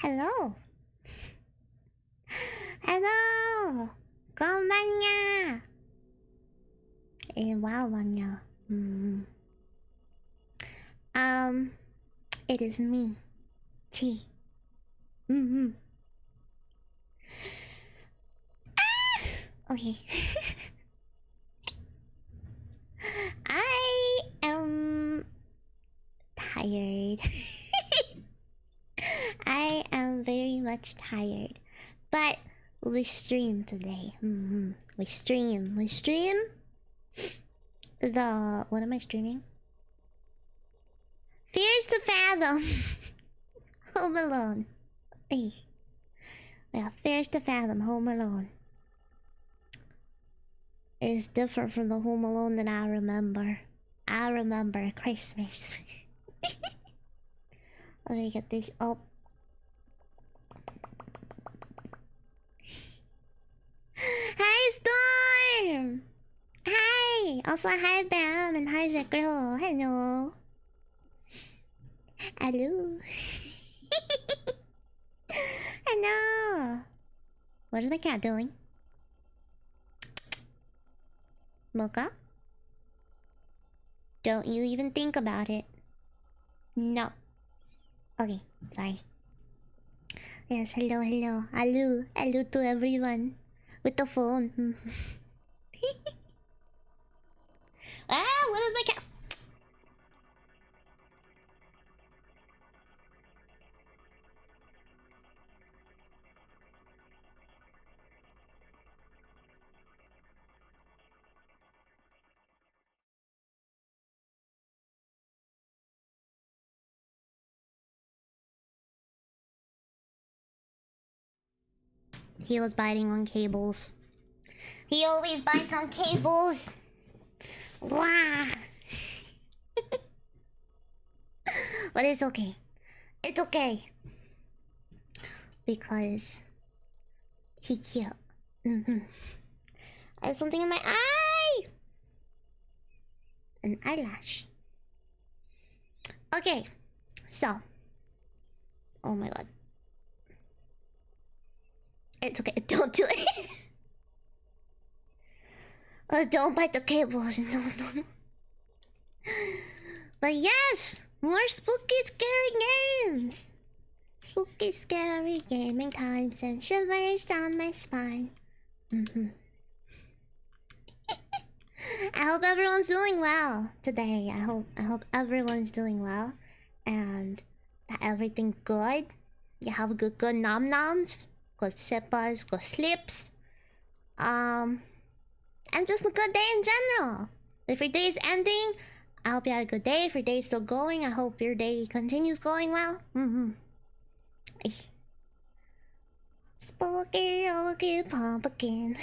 Hello. Hello. 건반야. 와우만요. It is me. Chi. Okay. I am tired. I am very much tired. But we stream today. We stream. What am I streaming? Fears to Fathom. Home Alone. Hey. Yeah, Fears to Fathom. Home Alone. It's different from the Home Alone that I remember. I remember Christmas. Let me get this up. Hi, Storm! Hi! Also, hi, Bam, and hi, Zekro. Hello. Hello. Hello. What is my cat doing? Mocha? Don't you even think about it. No. Okay, sorry. Yes, hello. Hello to everyone. With the phone. What is my cat? He was biting on cables. He always bites on cables. Wow. But it's okay. It's okay. Because he cute. I have something in my eye. An eyelash. Okay. So. Oh my god. It's okay. Don't do it. Don't bite the cables. No. But yes, more spooky, scary games. Spooky, scary gaming time sends shivers down my spine. I hope everyone's doing well today. I hope everyone's doing well, and that everything's good. You have good nom noms, good sippas, good slips. And just a good day in general. If your day is ending, I hope you had a good day. If your day is still going, I hope your day continues going well. Spooky, ooky, pumpkin.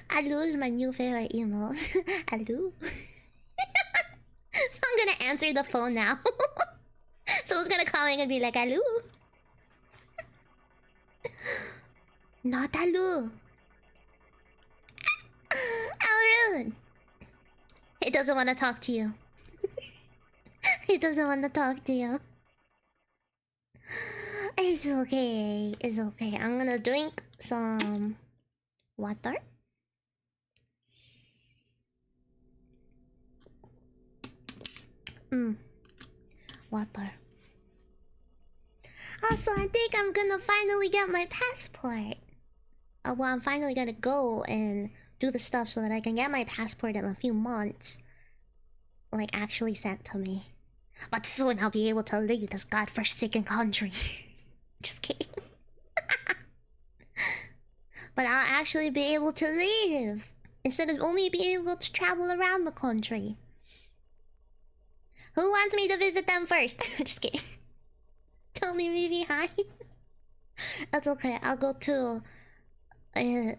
I lose my new favorite emote. I lose. So I'm gonna answer the phone now. Someone's gonna call me and be like, hello. Not hello. How rude. He doesn't want to talk to you. He doesn't want to talk to you. It's okay. It's okay. I'm gonna drink some water. Water. Also, I think I'm gonna finally get my passport. Well, I'm finally gonna go and do the stuff so that I can get my passport in a few months. Like, actually sent to me. But soon I'll be able to leave this godforsaken country. Just kidding. But I'll actually be able to leave. Instead of only being able to travel around the country. Who wants me to visit them first? Just kidding. Don't leave me behind. That's okay. I'll go to... You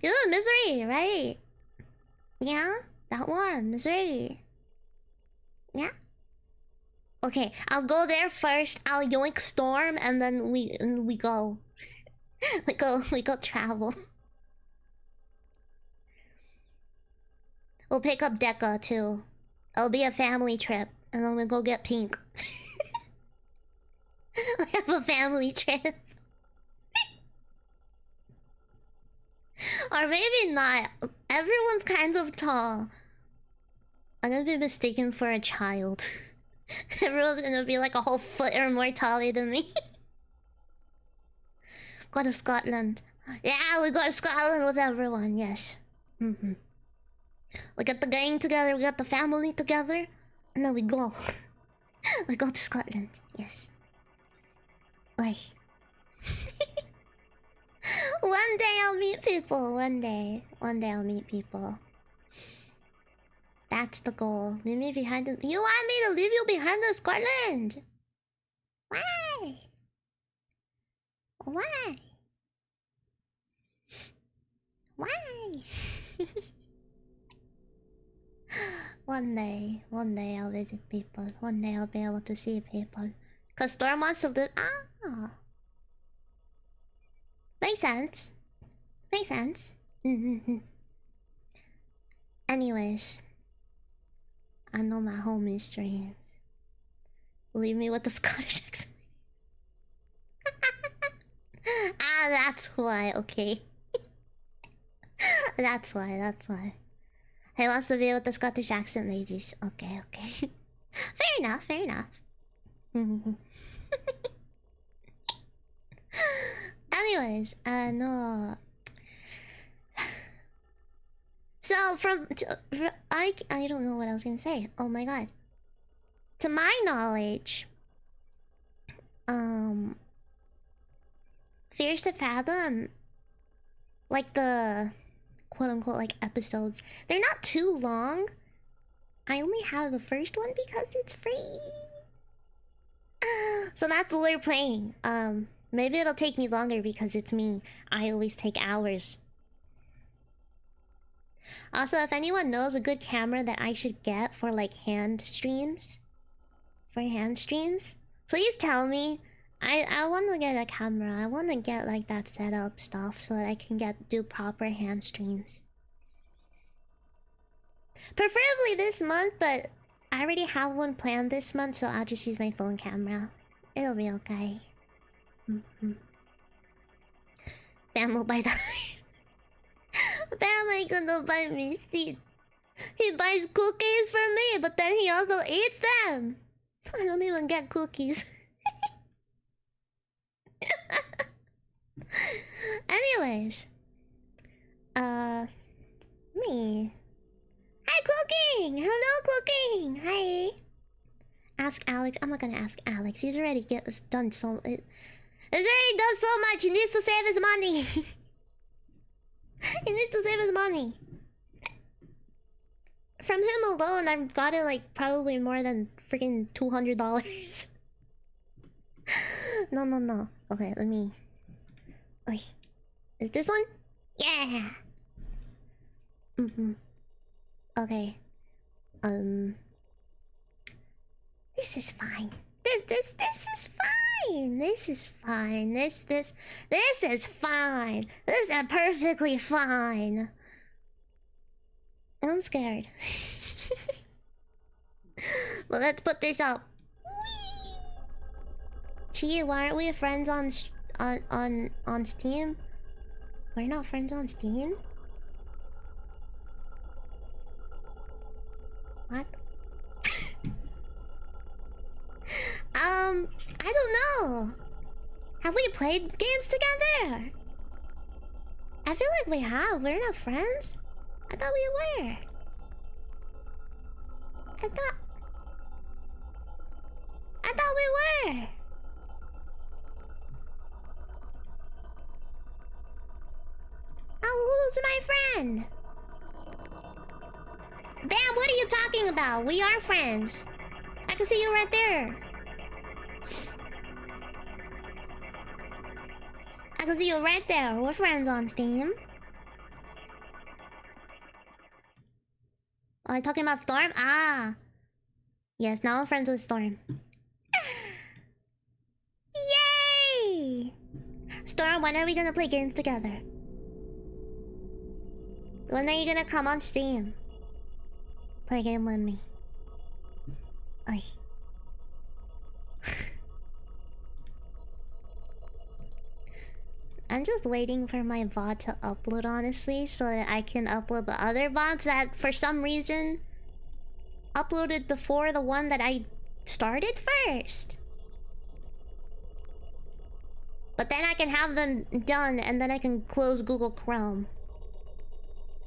know, Misery, right? Yeah? That one, Misery. Yeah? Okay, I'll go there first. I'll yoink Storm, and then we go. we go travel. We'll pick up Deca too. It'll be a family trip, and then we'll go get pink. We have a family trip. Or maybe not. Everyone's kind of tall. I'm gonna be mistaken for a child. Everyone's gonna be like a whole foot or more taller than me. Go to Scotland. Yeah, we go to Scotland with everyone, yes. We get the gang together, we got the family together, and then we go. We go to Scotland, yes. Like. One day I'll meet people, one day. One day I'll meet people. That's the goal. Leave me behind the... You want me to leave you behind in Scotland? Why? Why? Why? One day I'll visit people. One day I'll be able to see people. Cause Storm wants to live... Ah! Makes sense. Makes sense. Anyways. I know my homie's dreams. Leave me with the Scottish accent. Ah, that's why, okay. That's why. He wants to be with the Scottish accent ladies. Okay. Fair enough. Anyways, no. So I don't know what I was gonna say. Oh my god. To my knowledge, Fears to Fathom, like the quote unquote like episodes, they're not too long. I only have the first one because it's free. So that's what we're playing. Maybe it'll take me longer because it's me. I always take hours. Also, if anyone knows a good camera that I should get for like hand streams, please tell me. I want to get a camera. I want to get like that setup stuff so that I can do proper hand streams. Preferably this month, but I already have one planned this month, so I'll just use my phone camera. It'll be okay. Bam will buy that. Bam ain't gonna buy me seed. He buys cookies for me, but then he also eats them. I don't even get cookies. Anyways. Me. Hi, Cooking! Hello, Cooking! Hi! Ask Alex. I'm not gonna ask Alex. He's already done so... He's already done so much. He needs to save his money. He needs to save his money. From him alone, I've gotten like probably more than freaking $200. No. Okay, let me... Wait. Is this one? Yeah! Okay. This is fine. This is fine. This is fine. This is fine. This is perfectly fine. I'm scared. But let's put this up. Gee, why aren't we friends on Steam? We're not friends on Steam? What? I don't know. Have we played games together? I feel like we have. We're not friends. I thought we were. I thought we were. Oh, who's my friend? Bam, what are you talking about? We are friends. I can see you right there. I can see you right there. We're friends on Steam. Oh, you talking about Storm? Ah. Yes, now I'm friends with Storm. Yay! Storm, when are we gonna play games together? When are you gonna come on stream? Play a game with me. Ay. I'm just waiting for my VOD to upload, honestly, so that I can upload the other VODs that, for some reason, uploaded before the one that I started first. But then I can have them done, and then I can close Google Chrome.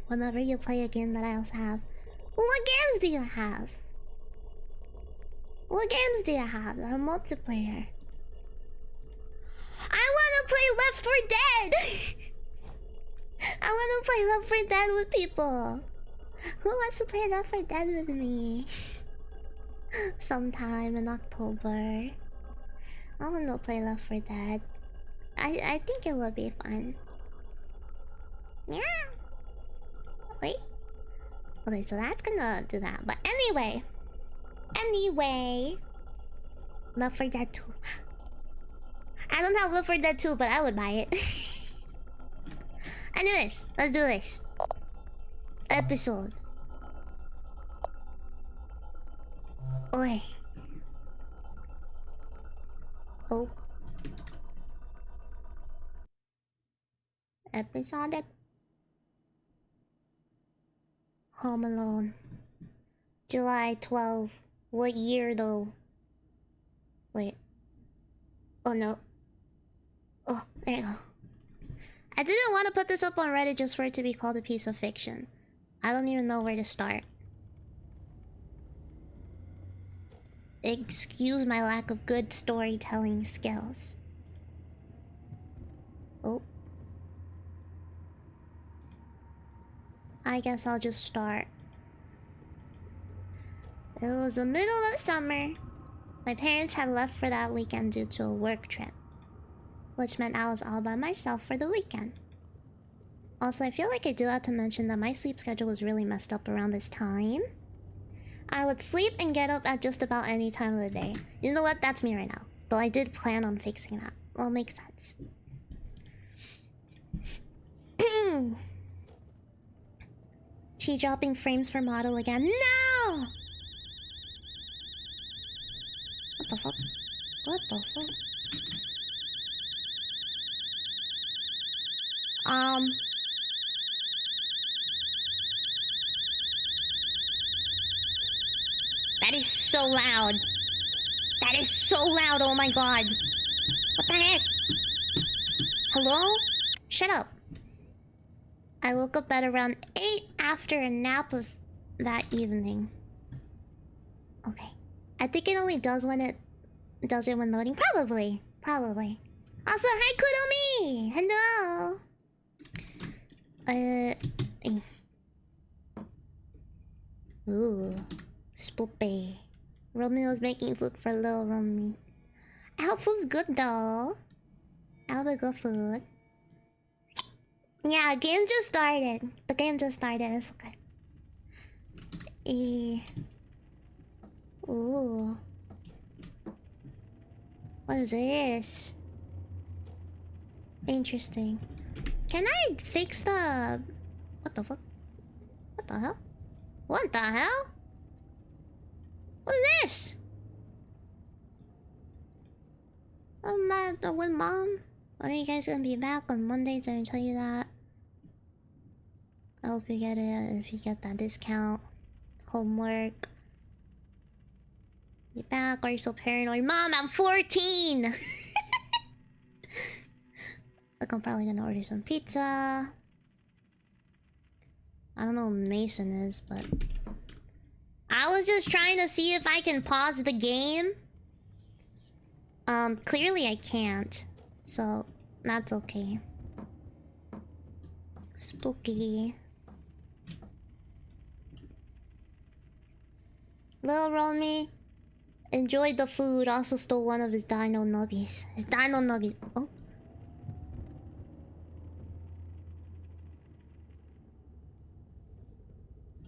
Whenever you play a game that I also have. What games do you have? What games do you have that are multiplayer? I wanna play Left 4 Dead! I wanna play Left 4 Dead with people. Who wants to play Left 4 Dead with me? Sometime in October. I wanna play Left 4 Dead. I think it would be fun. Yeah. Wait. Okay, so that's gonna do that. But anyway. Left 4 Dead 2. I don't have Left 4 Dead 2, but I would buy it. Anyways, let's do this. Episode. Oi. Oh. Episodic. Home Alone. July 12. What year though? Wait. Oh no. Oh, there you go. I didn't want to put this up on Reddit just for it to be called a piece of fiction. I don't even know where to start. Excuse my lack of good storytelling skills. Oh. I guess I'll just start. It was the middle of summer. My parents had left for that weekend due to a work trip, which meant I was all by myself for the weekend. Also, I feel like I do have to mention that my sleep schedule was really messed up around this time. I would sleep and get up at just about any time of the day. You know what? That's me right now. Though I did plan on fixing that. Well, it makes sense. She dropping frames for model again. No! What the fuck? What the fuck? That is so loud. That is so loud, oh my god. What the heck? Hello? Shut up. I woke up at around 8 after a nap of that evening. Okay. I think it only does when it does it when loading. Probably. Probably. Also, hi Kudomi! Hello! Ooh. Spoopy. Romeo's making food for little Romy. I hope food's good though. I'll be good food. Yeah, game just started. The game just started, it's okay. Ooh. What is this? Interesting. Can I fix the... What the fuck? What the hell? What the hell? What is this? I'm mad with mom. When are you guys gonna be back on Monday? Did I tell you that? I hope you get it if you get that discount. Homework. You back? Are you so paranoid? Mom, I'm 14! Look, I'm probably gonna order some pizza. I don't know what Mason is, but... I was just trying to see if I can pause the game. Clearly I can't. So, that's okay. Spooky. Lil Romy enjoyed the food, also stole one of his dino nuggies. His dino nuggies. Oh.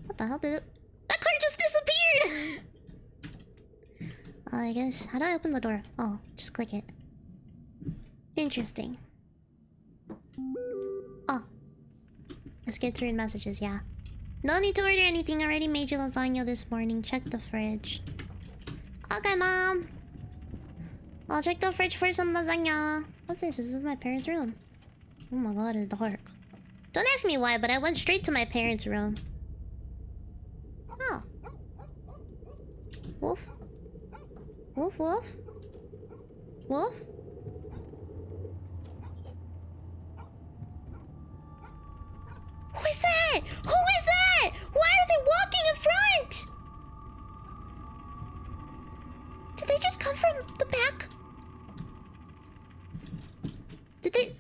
What the hell did it... That card just disappeared! I guess... How do I open the door? Oh, just click it. Interesting. Oh. Let's get to read messages, yeah. No need to order anything. I already made you lasagna this morning. Check the fridge. Okay, Mom. I'll check the fridge for some lasagna. What's this? This is my parents' room. Oh my god, it's dark. Don't ask me why, but I went straight to my parents' room. Oh. Wolf? Wolf, wolf? Wolf? Who is that? Who is that? Why are they walking in front? Did they just come from the back? Did they...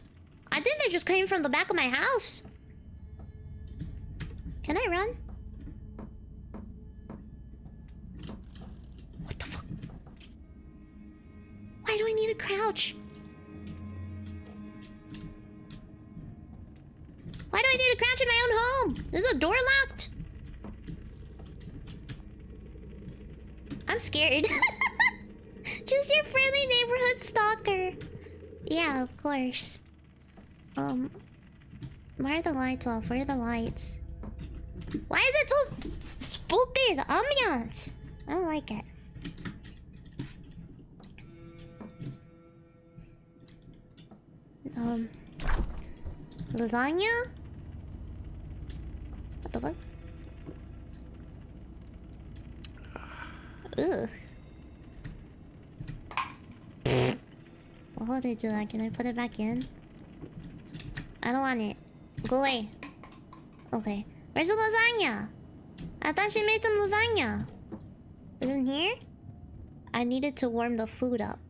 I think they just came from the back of my house. Can I run? What the fuck? Why do I need to crouch? Why do I need to crouch in my own home? Is the door locked? I'm scared. Just your friendly neighborhood stalker. Yeah, of course. Why are the lights off? Where are the lights? Why is it so spooky? The ambiance. I don't like it. Lasagna? What the fuck? Ugh. Well, how did I do that? Can I put it back in? I don't want it. Go away. Okay. Where's the lasagna? I thought she made some lasagna. Isn't here? I needed to warm the food up.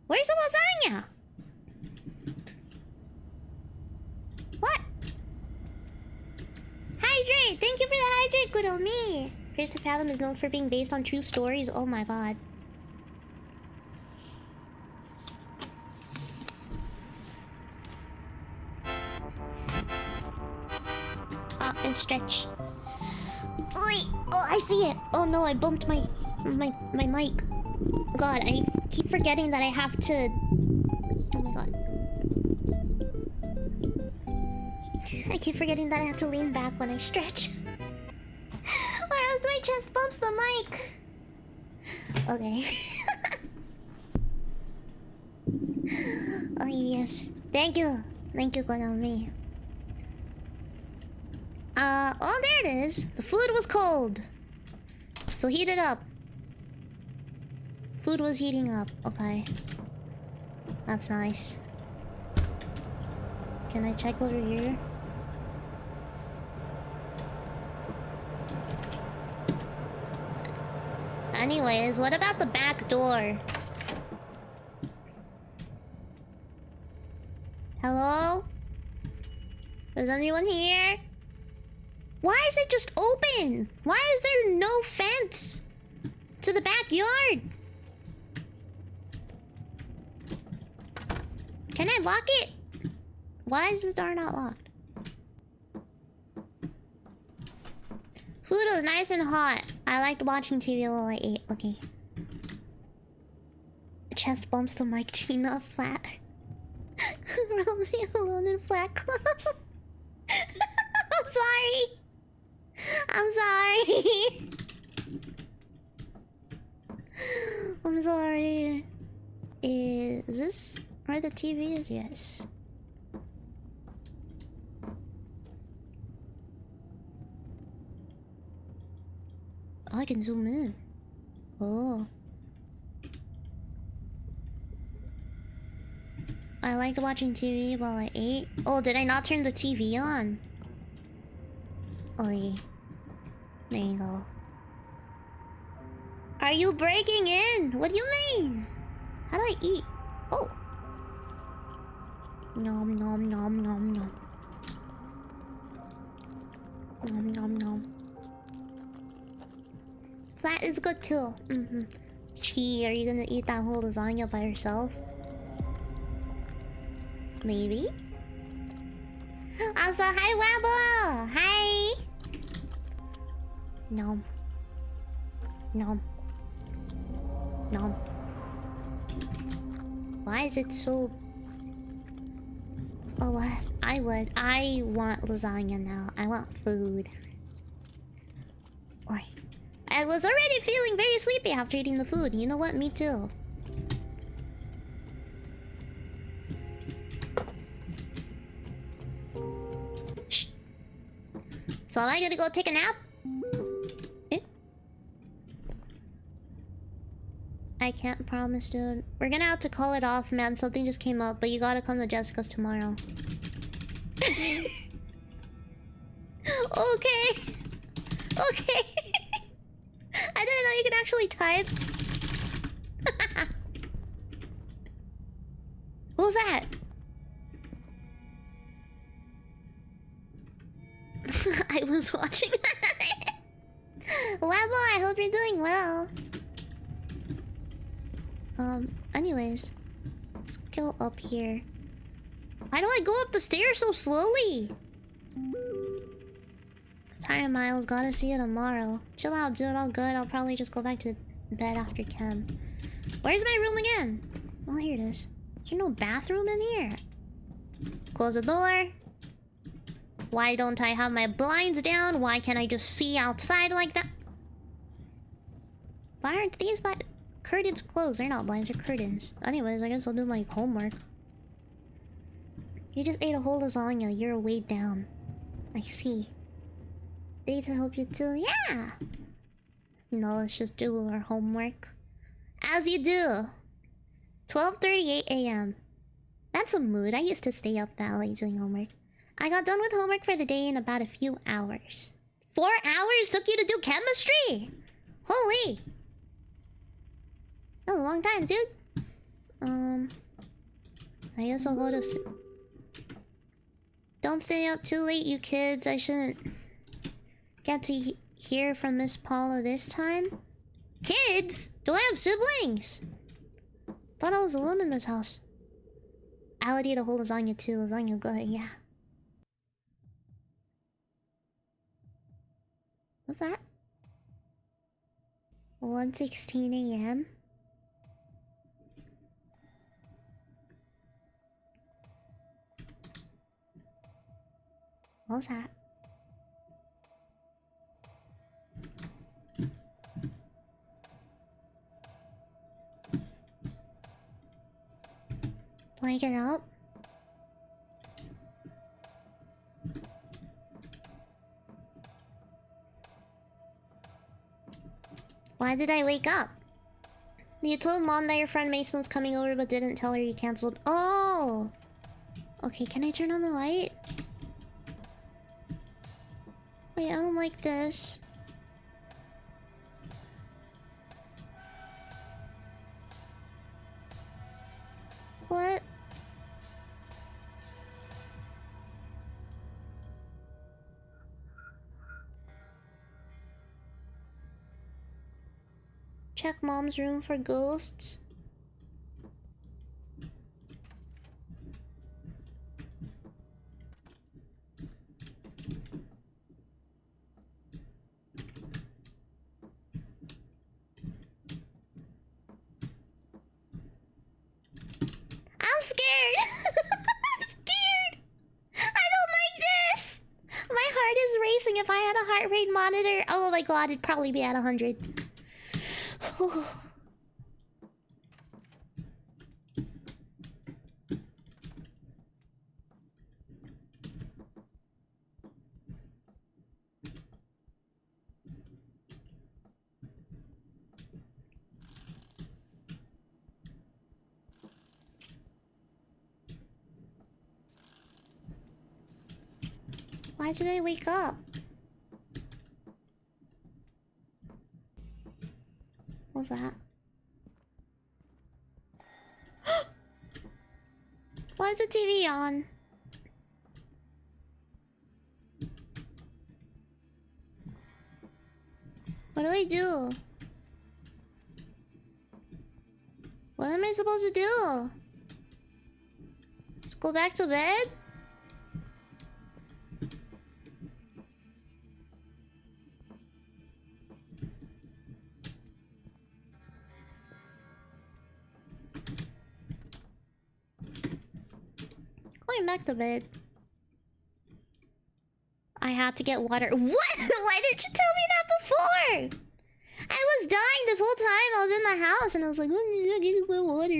Where's the lasagna? What? Hydrate! Thank you for the hydrate, good old me! Here's Fathom is known for being based on true stories. Oh my god. And stretch. Oi! Oh, I see it! Oh no, I bumped my mic. God, I keep forgetting that I have to... Oh my god. I keep forgetting that I have to lean back when I stretch. Or else my chest bumps the mic. Okay. Oh yes. Thank you. Thank you, good on me. Oh, there it is. The food was cold. So heat it up. Food was heating up. Okay. That's nice. Can I check over here? Anyways, what about the back door? Hello? Is anyone here? Why is it just open? Why is there no fence to the backyard? Can I lock it? Why is the door not locked? Food was nice and hot. I liked watching TV while I ate. Okay. Chest bumps the mic, Gina flat. Roll me alone in flat club. I'm sorry. I'm sorry. I'm sorry. Is this where the TV is? Yes. Oh, I can zoom in. Oh. I liked watching TV while I ate. Oh, did I not turn the TV on? Oh, yeah. There you go. Are you breaking in? What do you mean? How do I eat? Oh. Nom nom nom nom nom. Nom nom nom. Flat is good too. Chi, are you gonna eat that whole lasagna by yourself? Maybe? Also, hi Wabble! Hi! Nom. Nom. Nom. Why is it so... Oh, what? I would. I want lasagna now. I want food. Oi. I was already feeling very sleepy after eating the food. You know what? Me too. Shh. So am I gonna go take a nap? Eh? I can't promise, dude. We're gonna have to call it off, man. Something just came up, but you gotta come to Jessica's tomorrow. Okay. Okay. I didn't know you could actually type. What was that? I was watching. Well, I hope you're doing well. Anyways. Let's go up here. Why do I go up the stairs so slowly? Tired Miles, gotta see you tomorrow. Chill out, dude, all good. I'll probably just go back to bed after chem. Where's my room again? Oh, here it is. Is there no bathroom in here? Close the door. Why don't I have my blinds down? Why can't I just see outside like that? Why aren't these curtains closed? They're not blinds, they're curtains. Anyways, I guess I'll do my homework. You just ate a whole lasagna. You're weighed down. I see. Day to help you too. Yeah. You know, let's just do our homework. As you do. 12:38 a.m. That's a mood. I used to stay up that late doing homework. I got done with homework for the day in about a few hours. 4 hours took you to do chemistry? Holy. That was a long time, dude. I guess I'll go to sleep. Don't stay up too late, you kids. I shouldn't get to hear from Miss Paula this time. Kids? Do I have siblings? Thought I was alone in this house. I would eat a whole lasagna too. Lasagna good, yeah. What's that? 1:16 a.m. What was that? Do I get up? Why did I wake up? You told Mom that your friend Mason was coming over but didn't tell her you cancelled. Oh! Okay, can I turn on the light? Wait, I don't like this. What? Check Mom's room for ghosts. I'm scared! I'm scared! I don't like this! My heart is racing. If I had a heart rate monitor, oh my god, it'd probably be at 100. Why did I wake up? What's that? Why is the TV on? What do I do? What am I supposed to do? Just go back to bed? Going back to bed. I had to get water. What? Why didn't you tell me that before? I was dying this whole time. I was in the house and I was like, oh, I need to get water.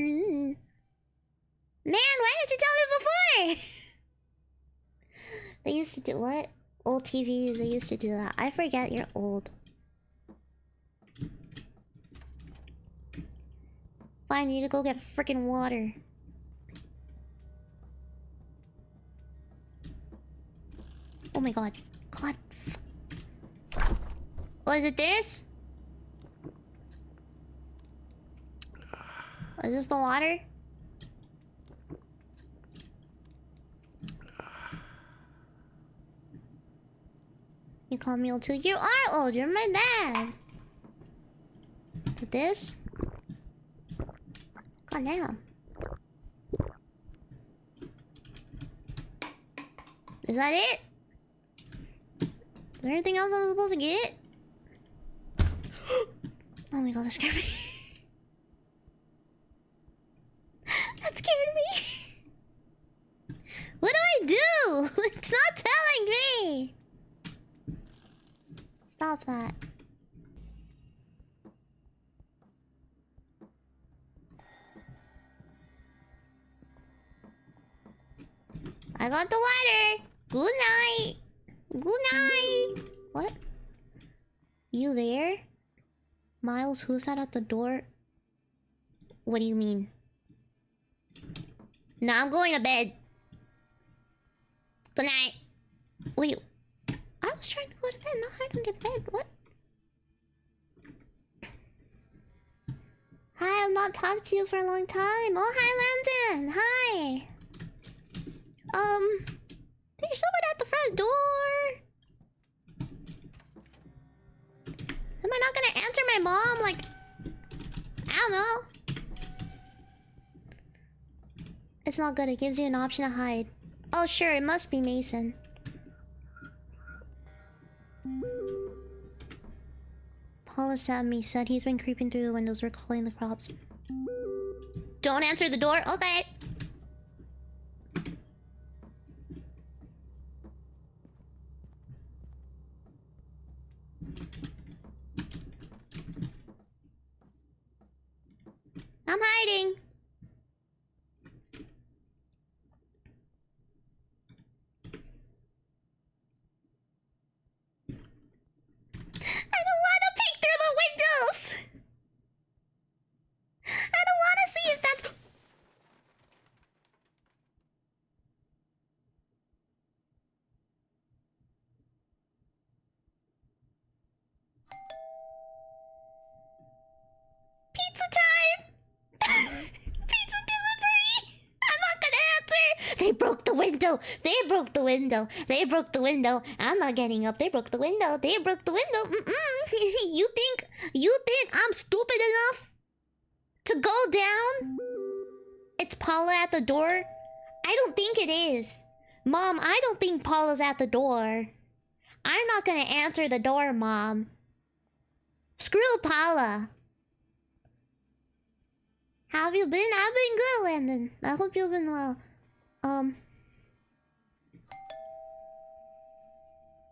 Man, why didn't you tell me before? They used to do what? Old TVs, they used to do that. I forget you're old. Fine, I need to go get freaking water. Oh my god. God. Oh, is it this? Is this the water? You call me old too? You are old, you're my dad. With this? God damn. Is that it? Is there anything else I'm supposed to get? Oh my god, that scared me. That scared me. What do I do? It's not telling me. Stop that. I got the water. Good night. Good night. What? You there? Miles, who's that at the door? What do you mean? Nah, I'm going to bed. Good night. Wait. I was trying to go to bed, not hide under the bed. What? Hi, I've not talked to you for a long time. Oh, hi, Landon. Hi. There's someone at the front door. Am I not gonna answer my mom? Like, I don't know. It's not good. It gives you an option to hide. Oh, sure. It must be Mason. Paula stabbed me. Said he's been creeping through the windows, recalling the crops. Don't answer the door. Okay. I'm hiding. I don't want to peek through the windows. I don't want to see if that's... Pizza time! Pizza delivery! I'm not gonna answer! They broke the window! They broke the window! They broke the window! I'm not getting up! They broke the window! They broke the window! You think I'm stupid enough to go down? It's Paula at the door? I don't think it is. Mom, I don't think Paula's at the door. I'm not gonna answer the door, Mom. Screw Paula. How have you been? I've been good, Landon. I hope you've been well.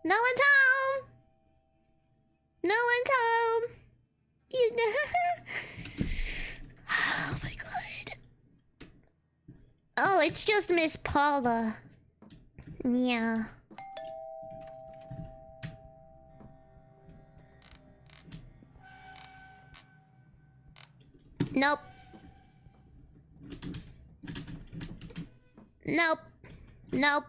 No one's home! No one's home! You know... Oh my god. Oh, it's just Miss Paula. Yeah. Nope. Nope. Nope.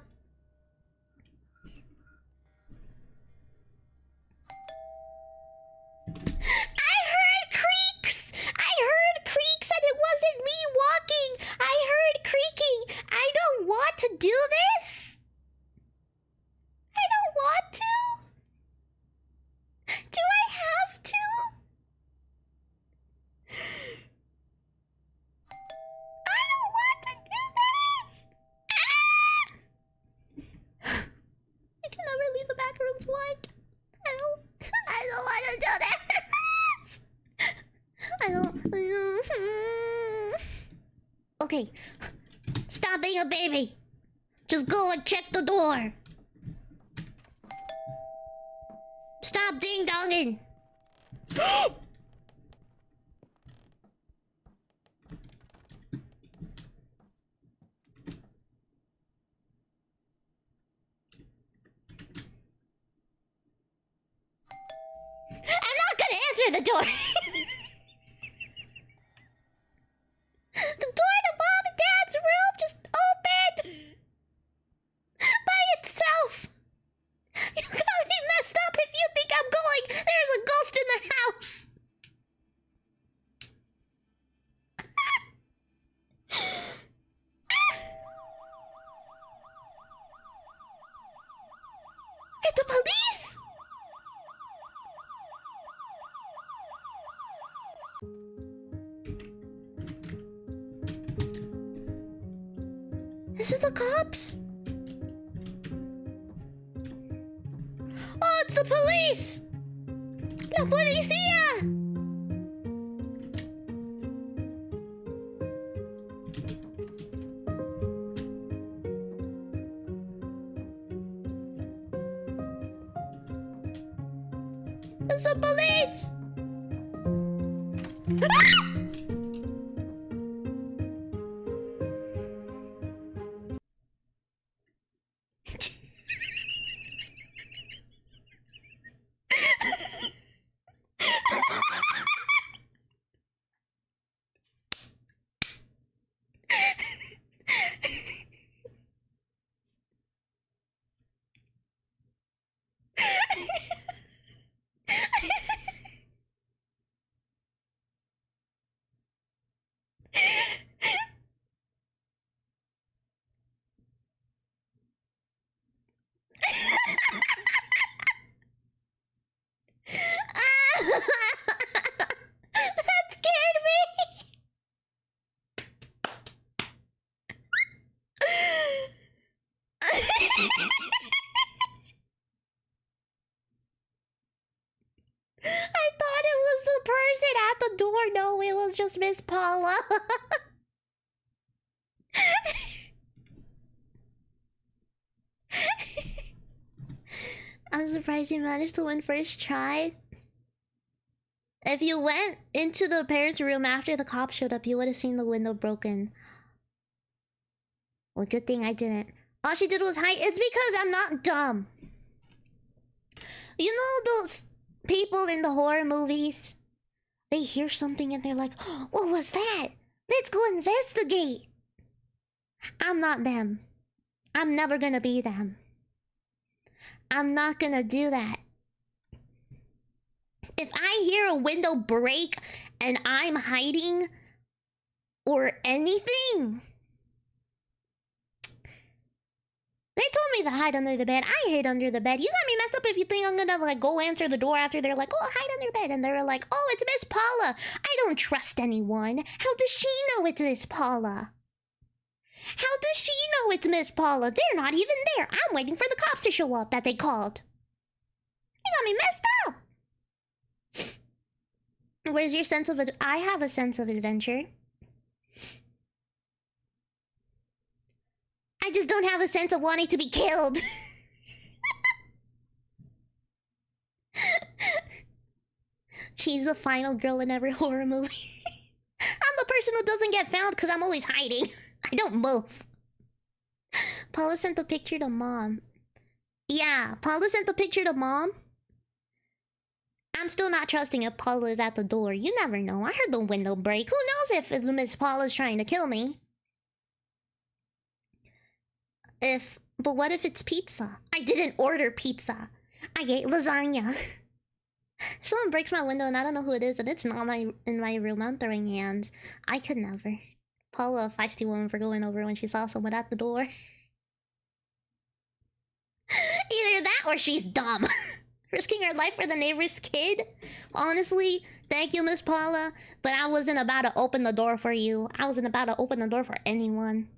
I heard creaks! I heard creaks and it wasn't me walking! I heard creaking! I don't want to do this! I don't want to! Do I have to? I don't want to do this! Ah! I can never leave the back rooms. What? I don't want to do this. I don't. Okay. Stop being a baby. Just go and check the door. Stop ding-donging! I'm not gonna answer the door! The door to Mom and Dad's room just opened! By itself! You got me messed up if you think I'm going! There's a ghost in the house! It's the police! Is it the cops? Oh, it's the police! La policía! It's the police! That scared me! I thought it was the person at the door. No, it was just Miss Paula. I'm surprised you managed to win first try. If you went into the parents' room after the cops showed up, you would have seen the window broken. Well, good thing I didn't. All she did was hide. It's because I'm not dumb. You know those people in the horror movies? They hear something and they're like, oh, what was that? Let's go investigate. I'm not them. I'm never gonna be them. I'm not gonna do that. If I hear a window break and I'm hiding or anything, they told me to hide under the bed. I hid under the bed. You got me messed up if you think I'm gonna like go answer the door after they're like, oh, hide under bed. And they're like, oh, it's Miss Paula. I don't trust anyone. How does she know it's Miss Paula? How does she know it's Miss Paula? They're not even there. I'm waiting for the cops to show up that they called. You got me messed up. Where's your sense of it? I have a sense of adventure. I just don't have a sense of wanting to be killed. She's the final girl in every horror movie. I'm the person who doesn't get found because I'm always hiding. I don't move. Paula sent the picture to Mom. Yeah, Paula sent the picture to Mom. I'm still not trusting if Paula is at the door. You never know. I heard the window break. Who knows if Miss Paula's trying to kill me? But what if it's pizza? I didn't order pizza. I ate lasagna. If someone breaks my window and I don't know who it is and it's not in my room, I'm throwing hands. I could never. Paula, a feisty woman for going over when she saw someone at the door. Either that or she's dumb. Risking her life for the neighbor's kid? Honestly, thank you, Miss Paula, but I wasn't about to open the door for you. I wasn't about to open the door for anyone.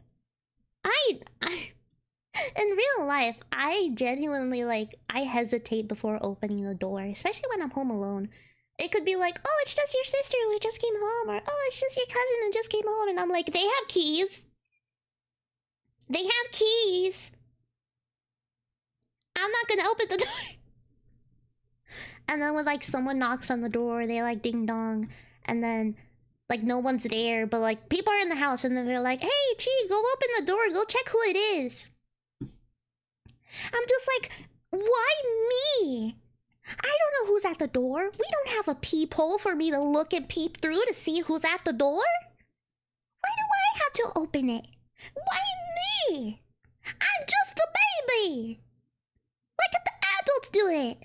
In real life, I genuinely, I hesitate before opening the door, especially when I'm home alone. It could be like, oh, it's just your sister who just came home, or oh, it's just your cousin who just came home, and I'm like, they have keys. They have keys. I'm not gonna open the door. And then when like someone knocks on the door, they like ding dong, and then like no one's there, but like people are in the house, and then they're like, "Hey, Chi, go open the door, go check who it is." I'm just like, why me? I don't know who's at the door. We don't have a peephole for me to look and peep through to see who's at the door. Why do I have to open it? Why me? I'm just a baby. Why can't the adults do it?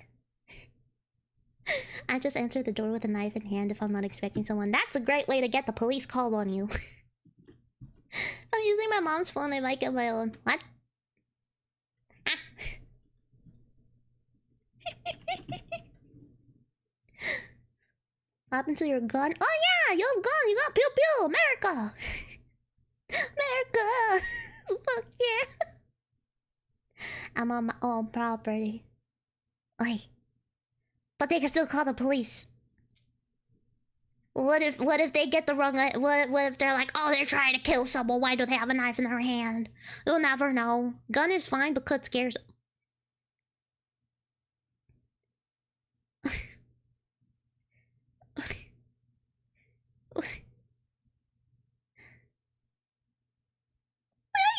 I just answer the door with a knife in hand if I'm not expecting someone. That's a great way to get the police called on you. I'm using my mom's phone, I might get my own. What? Ah. What happened to your gun? Oh yeah, your gun, you got pew pew, America! America! Fuck yeah! I'm on my own property. Oi. But they can still call the police. What if they get the wrong... What if they're like, oh, they're trying to kill someone, why do they have a knife in their hand? You'll never know. Gun is fine, but could scare some...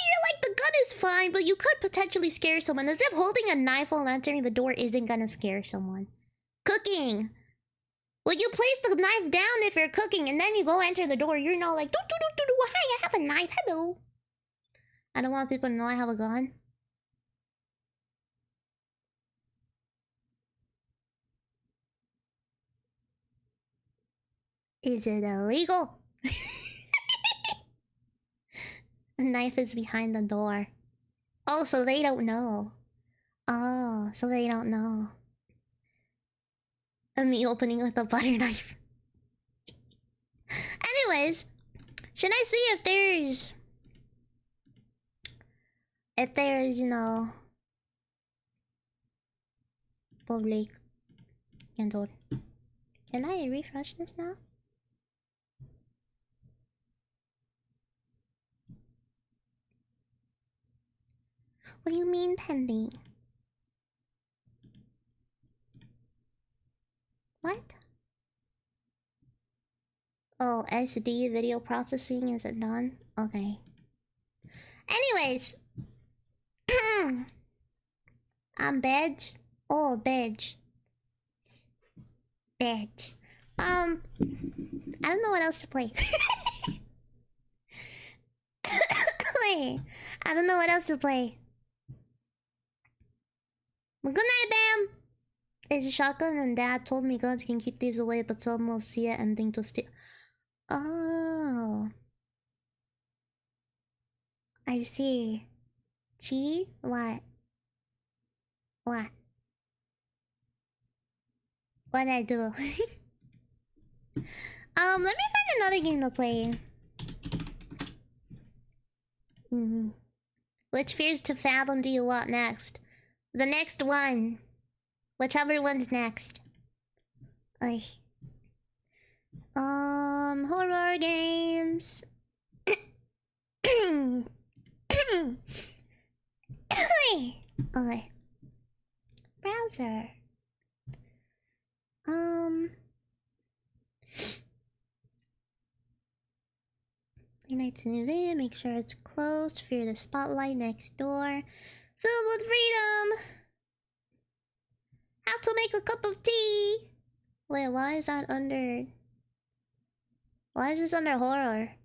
You're like, the gun is fine, but you could potentially scare someone. As if holding a knife while entering the door isn't gonna scare someone. Cooking! Well, you place the knife down if you're cooking, and then you go enter the door. You're not like, doo doo doo doo doo. Hi, I have a knife. Hello. I don't want people to know I have a gun. Is it illegal? A knife is behind the door. Oh, so they don't know. Oh, so they don't know. And me opening with a butter knife. Anyways, should I see if there's... you know... public... Can I refresh this now? What do you mean pending? What? Oh, SD video processing, is it done? Okay. Anyways. I'm Bedge. Oh, Bedge. Bedge. I don't know what else to play. I don't know what else to play. Well, good night, Bam! It's a shotgun, and Dad told me guns can keep thieves away, but some will see it and think to steal. Oh. I see. Chi? What? What? What'd I do? Let me find another game to play. Which fears to Fathom do you want next? The next one. Whichever one's next. Ay. Horror games. Okay. Browser. Night's new video, make sure it's closed. Fear the spotlight next door. Filled with freedom. How to make a cup of tea. Wait, why is that under... Why is this under horror?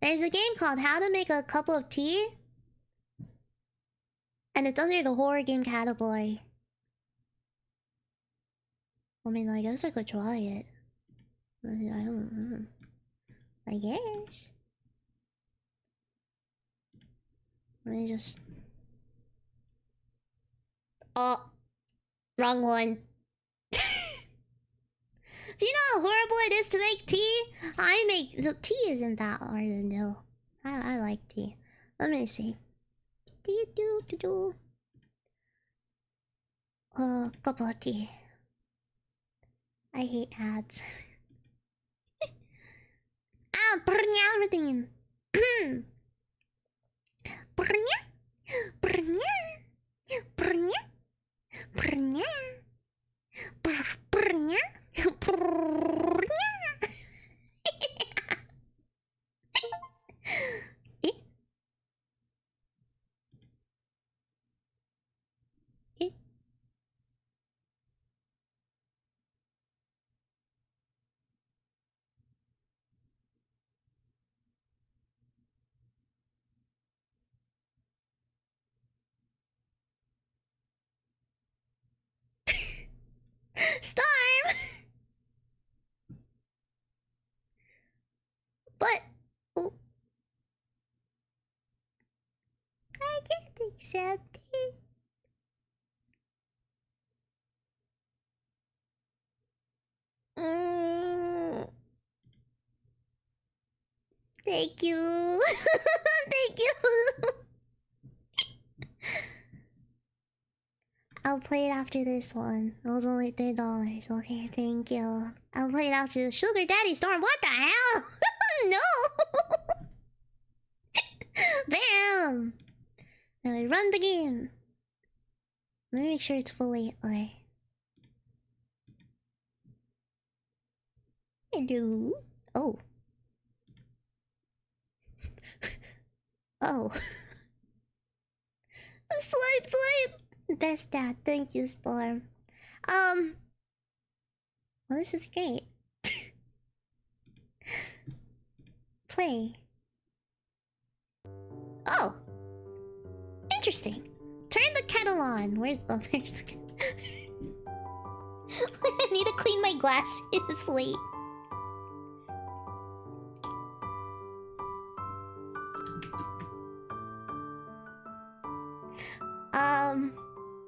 There's a game called How to Make a Cup of Tea. And it's under the horror game category. I mean, I guess I could try it. I don't know. I guess. Let me just... Oh! Wrong one. Do you know how horrible it is to make tea? The tea isn't that hard to do. I like tea. Let me see. Cup of tea. I hate ads. everything. Storm! But... Oh. I can't accept it. Thank you. Thank you. I'll play it after this one. It was only $3. Okay, thank you. I'll play it after the Sugar Daddy Storm. What the hell? No! Bam! Now I run the game. Let me make sure it's fully. Okay. Hello. Oh. Oh. Swipe! Best dad. Thank you, Storm. Well, this is great. Play. Oh. Interesting. Turn the kettle on. Where's the... There's the... I need to clean my glasses. Wait.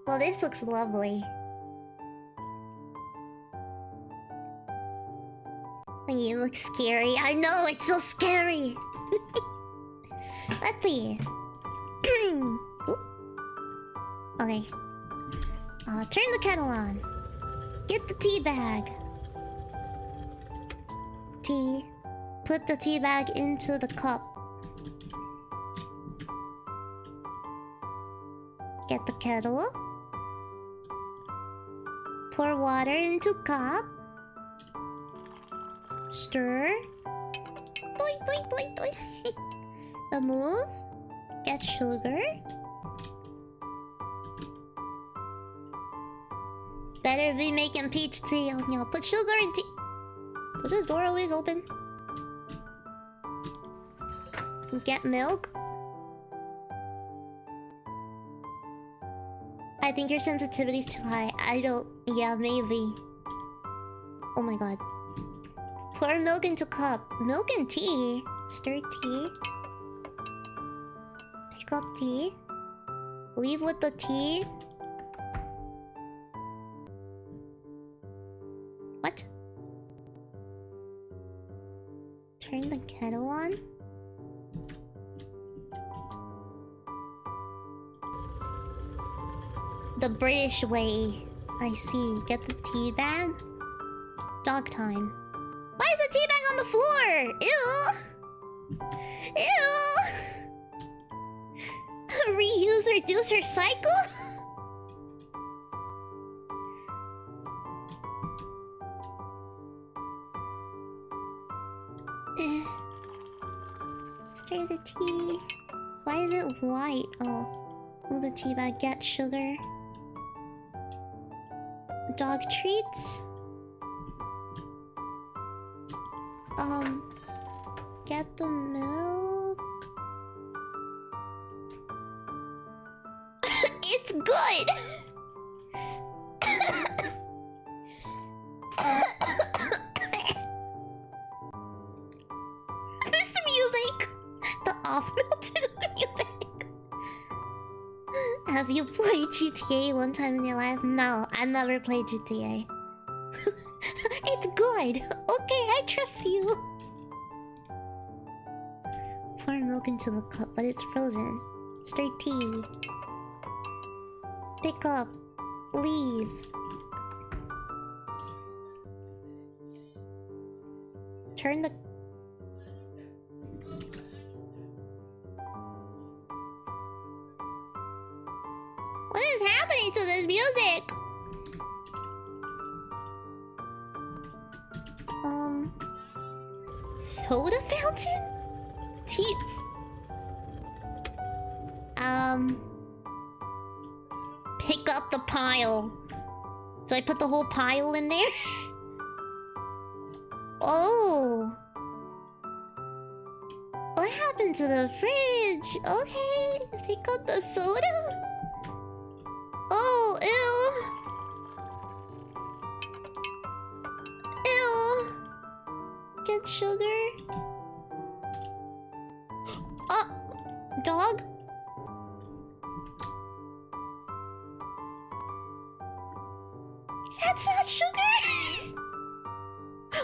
Well, this looks lovely. It looks scary. I know, it's so scary. Let's see. Okay. Turn the kettle on. Get the tea bag. Tea. Put the tea bag into the cup. Get the kettle. Pour water into cup. Stir. Toy, toy, toy, toy. Remove. Get sugar. Better be making peach tea. Yeah, put sugar in tea. Was this door always open? Get milk. I think your sensitivity's too high. I don't... Yeah, maybe. Oh my god. Pour milk into cup. Milk and tea. Stir tea. Pick up tea. Leave with the tea. What? Turn the kettle on? The British way. I see. Get the tea bag. Dog time. Why is the tea bag on the floor? Ew. Ew. Reuse, reduce, recycle? Stir the tea. Why is it white? Oh. Move the tea bag. Get sugar. Dog treats. Get the milk. It's good. This music. The off-melted music. Have you played GTA one time in your life? No, I never played GTA. It's good. Okay, I trust you. Pour milk into the cup, but it's frozen. Stir tea. Pick up. Leave. Turn the... to this music. Soda fountain? Tea. Pick up the pile. Do I put the whole pile in there? Oh. What happened to the fridge? Okay. Pick up the soda? Oh, ew. Ew. Get sugar. Oh, dog? That's not sugar!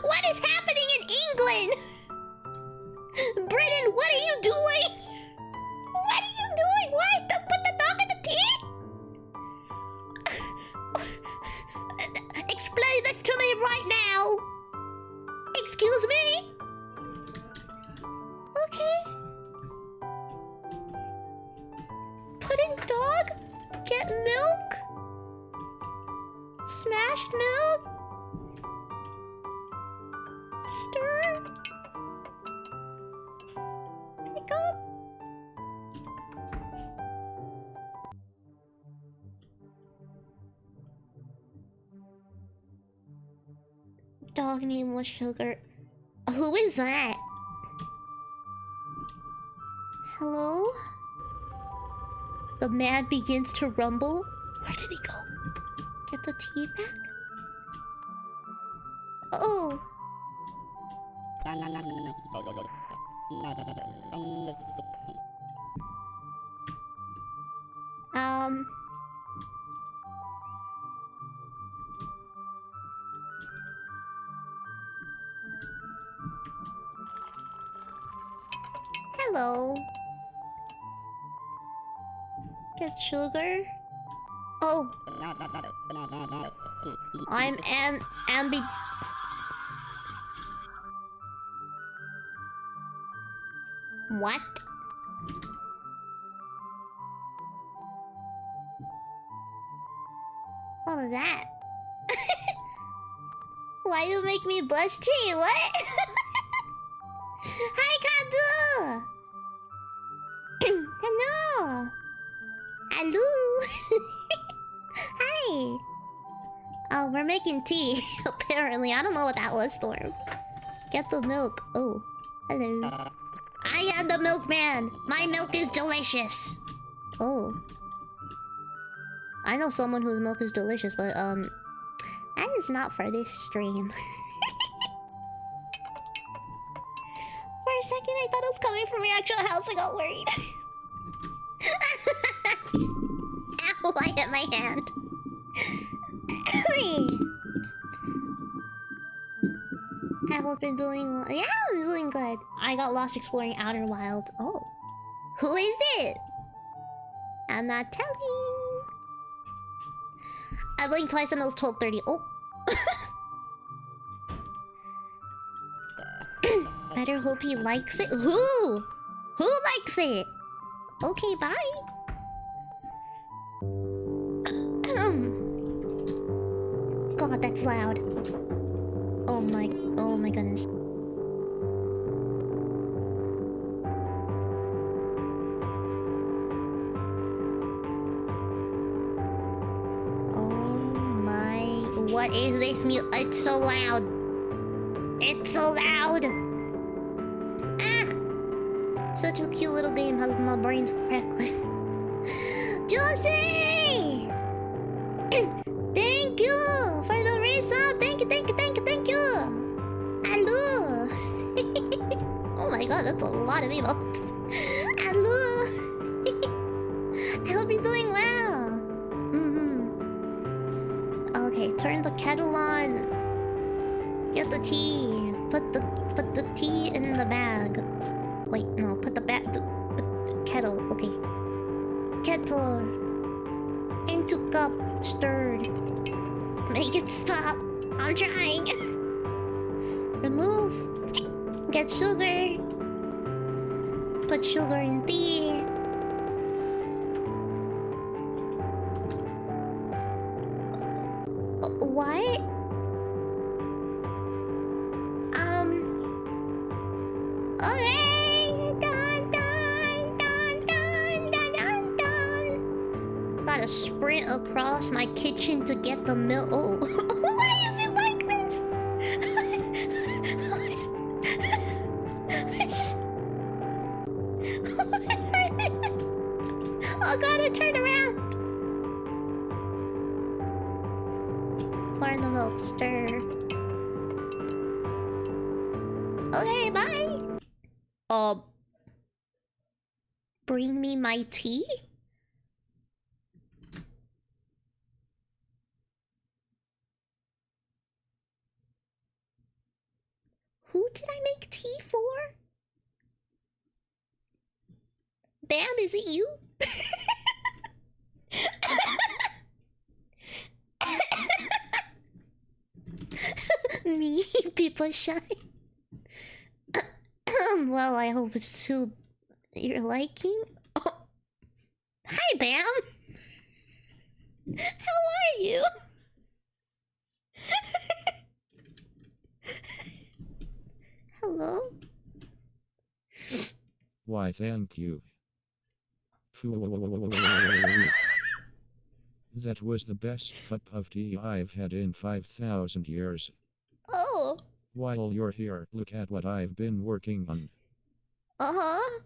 What is happening in England? Britain, what are you doing? What are you doing? Why don't put the dog in the tea? Explain this to me right now. Excuse me? Okay. Put in dog? Get milk? Smashed milk? Stir? Pick up? Dog name was Sugar. Who is that? Hello? The man begins to rumble. Where did he go? Get the tea back? Oh. Hello. Get sugar? Oh. I'm ambi... What? What was that? Why you make me blush tea? What? Hi, Kadu! Hello! Hello! Hi! Oh, we're making tea, apparently. I don't know what that was, Storm. Get the milk. Oh, hello. I am the milkman! My milk is delicious! Oh. I know someone whose milk is delicious, but, that is not for this stream. For a second, I thought it was coming from your actual house. I got worried. Ow, I hit my hand. I hope you're doing well. Yeah, I'm doing good. I got lost exploring Outer Wild. Oh. Who is it? I'm not telling. I blinked twice and it was 12:30. Oh. Better hope he likes it. Who? Who likes it? Okay, bye. God, that's loud. Oh my goodness. What is this It's so loud. It's so loud. Ah! Such a cute little game. How my brain's crackling. Josie! Thank you for the resub. Thank you. Hello. Oh my god, that's a lot of emotes. Hello. I hope you're doing well. Okay, turn the kettle on. Get the tea. Put the tea in the bag. Wait, no, put the kettle. Okay. Kettle into cup, stirred. Make it stop. I'm trying. Remove. Get sugar. Put sugar in tea. gotta sprint across my kitchen to get the milk. Oh, why is it like this? It's just. Oh god, I turned around. Pour in the milk, stir. Okay, bye. Bring me my tea? Who did I make tea for? Bam, is it you? Me, people shy. Well, I hope it's to your liking. Oh. Hi, Bam. How are you? Hello? Why, thank you. That was the best cup of tea I've had in 5,000 years. Oh. While you're here, look at what I've been working on. Uh-huh.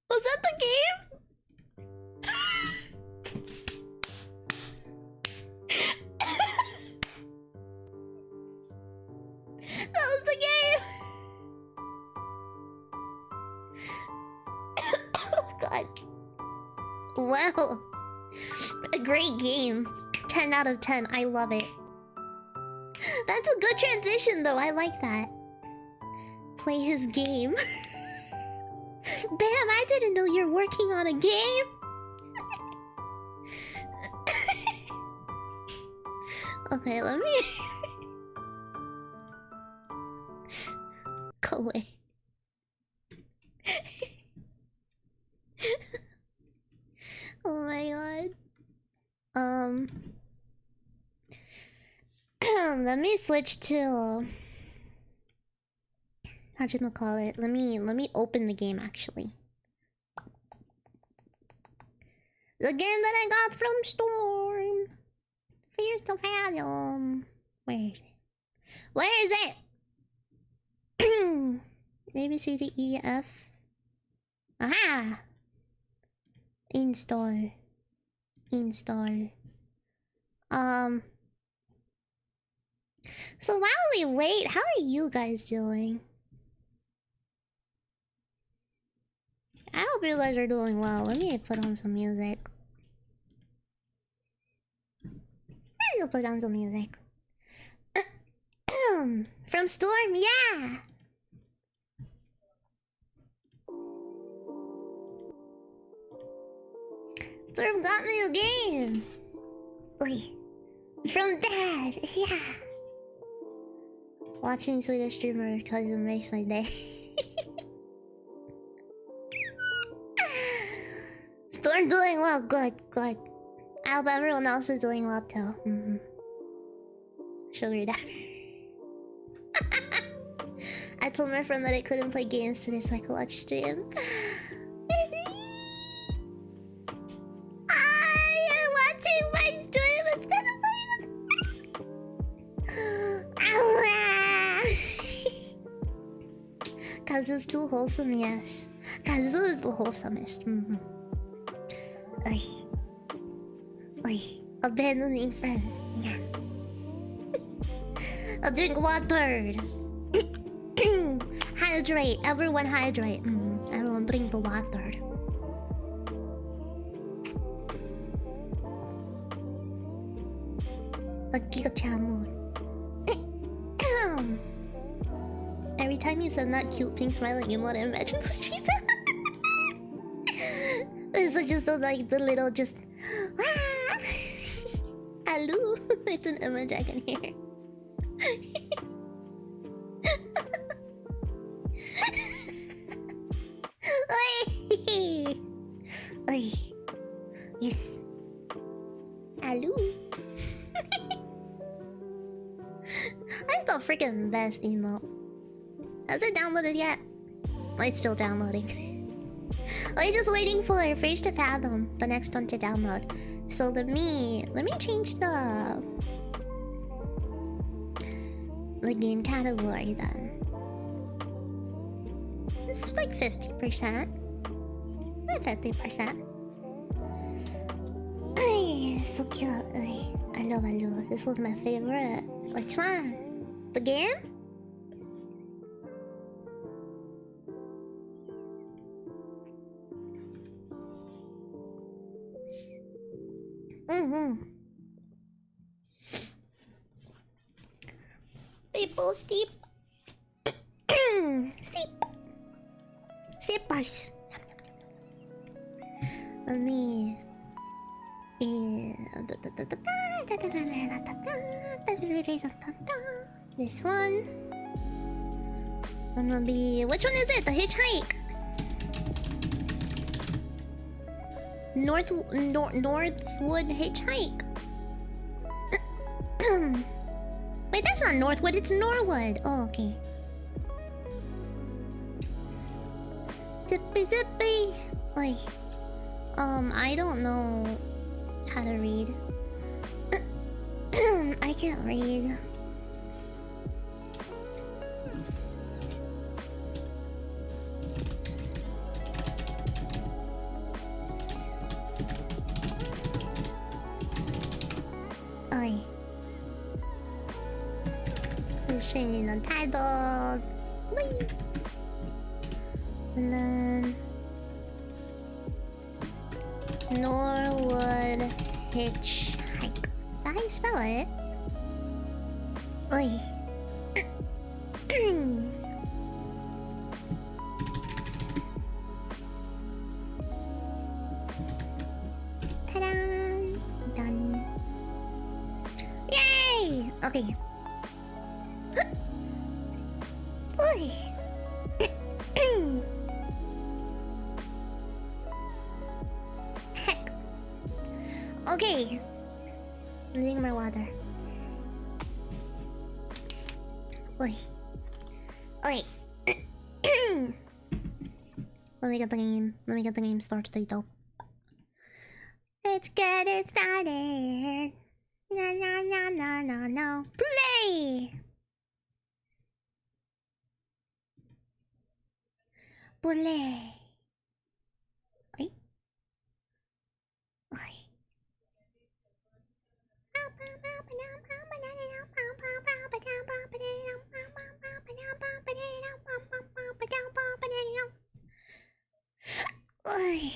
Was that the game? That was the game. Oh god. Wow. A great game. 10 out of 10. I love it. That's a good transition though. I like that. Play his game. Bam, I didn't know you're working on a game. Okay, let me go away. Oh my god. Let me switch to howchamacallit. Let me open the game actually. The game that I got from Storm. Fears to Fathom. Where is it? Where is it? A B C D E F. Aha! Install. Install. So while we wait, how are you guys doing? I hope you guys are doing well. Let me put on some music. I'll put on some music. From Storm, yeah! Storm got me a game! Oi. From Dad, yeah! Watching Swedish streamer cousin makes my day. Storm doing well, good, good. I hope everyone else is doing well too. Sugar daddy. I told my friend that I couldn't play games today so I could watch stream. I'm watching my stream instead of playing. Kazu's too wholesome, yes. Kazu is the wholesomest. Oi. Oi. Abandoning friend. Yeah. I'll drink water. Hydrate. Everyone hydrate. Everyone drink the water. A giga-chamur. Every time you said that cute pink smiling emote, I imagine this cheese. It's just like the little just. Hello. It's an image I can hear. Oi. Yes. Hello. That's the freaking best emote. Has it downloaded yet? Oh, it's still downloading. I'm just waiting for First to Fathom, the next one to download. So let me change the game category then. It's like 50%. Not 50%. Ay, so cute. Ay, I love. This was my favorite. Which one? The game? People sleep. Sleep us. Let me. This one. Gonna be. Which one is it? The hitchhike. Northwood hitchhike. Wait, that's not Northwood, it's Norwood. Oh, okay. Zippy. Oi. I don't know how to read. I can't read. Oi. Just changing the title. Whee! And then Norwood hitchhike. Is that how you spell it? Oi. Ta-da! Done. Yay! Okay. Oi. Heck. Okay. I'm drinking my water. Oi. Oi. Let me get the game. Let me get the game started though. Let's get it started. No. Play! Play. Oi. Oi. Oi.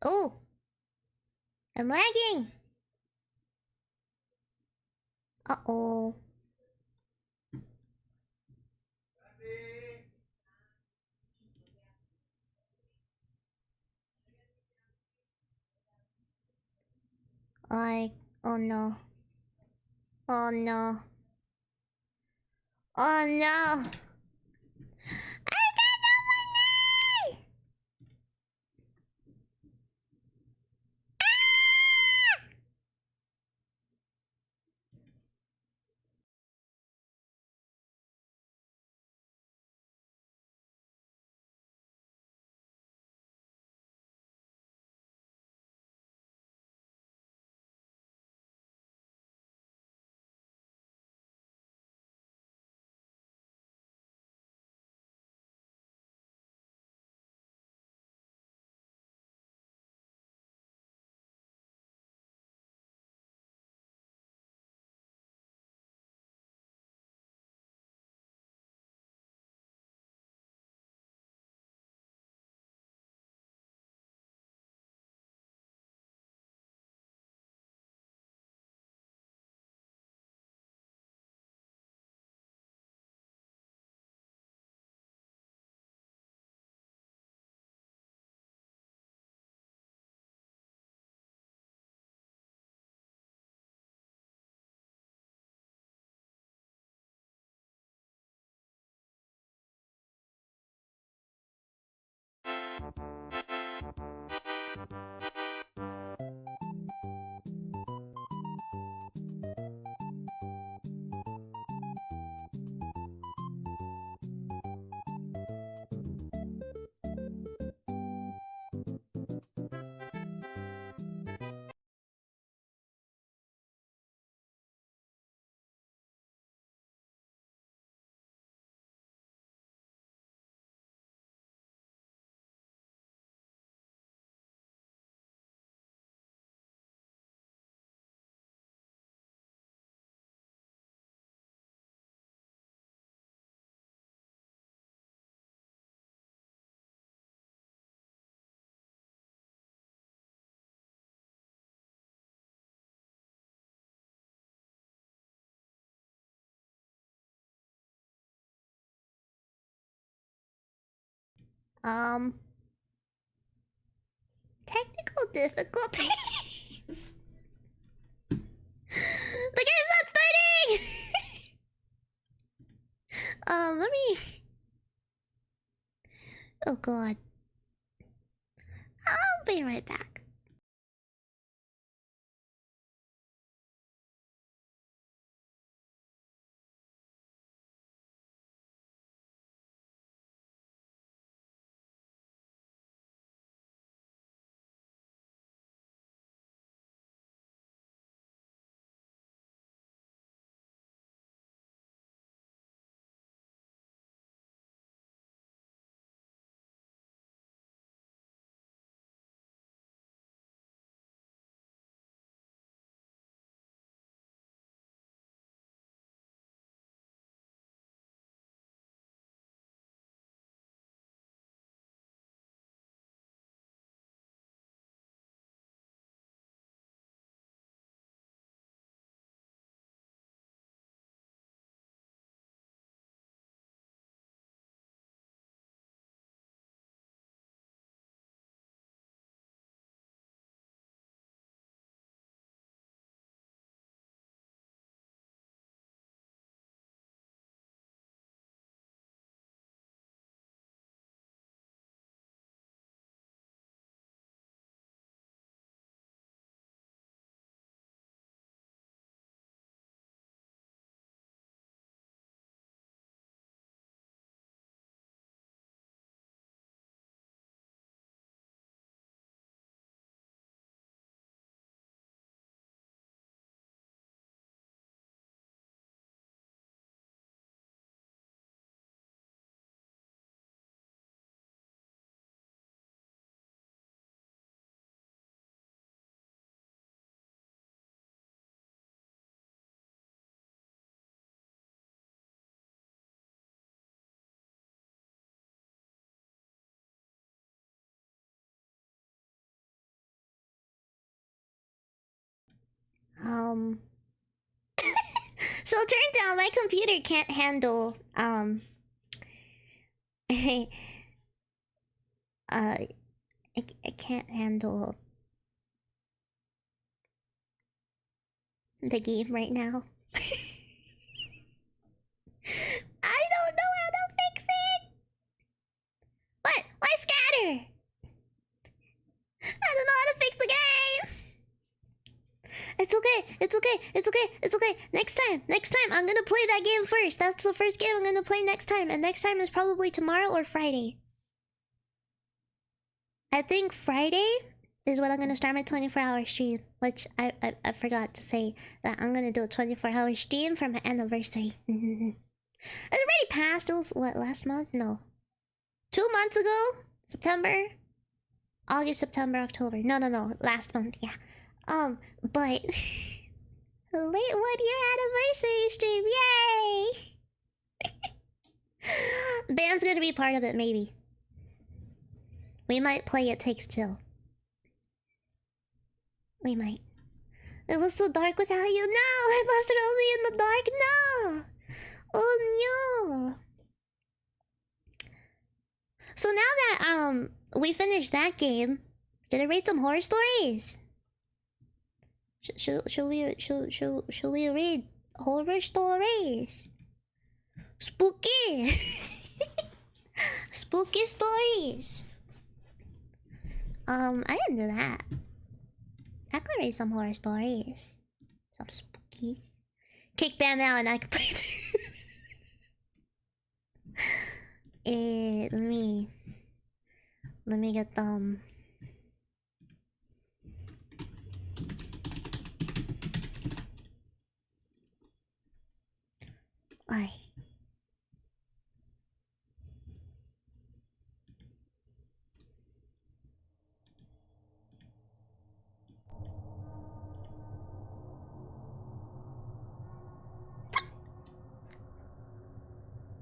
Oh, I'm lagging. Uh-oh. Oh no. Oh no. Oh no. Technical difficulties. The game's not starting. Let me. Oh god. I'll be right back. So it turns out my computer can't handle it can't handle the game right now. I don't know how to fix it. What? Why scatter? I don't know how to fix the game. It's okay. It's okay. It's okay. It's okay. Next time I'm gonna play that game first. That's the first game I'm gonna play next time, and next time is probably tomorrow or Friday. I think Friday is when I'm gonna start my 24-hour stream, which I forgot to say that I'm gonna do a 24-hour stream for my anniversary. It's already passed. It was what, last month? No, 2 months ago. September, August, September, October. No, last month. Yeah. But late 1 year anniversary stream. Yay! Band's gonna be part of it, maybe. We might play It Takes Two. We might. It was so dark without you. No, I lost it only in the dark. No. Oh no. So now that we finished that game, did I read some horror stories? Should we read horror stories? Spooky. Spooky stories. I didn't do that. I could read some horror stories. Some spooky. Kick Bam out and I could play it. Let me get them. Why?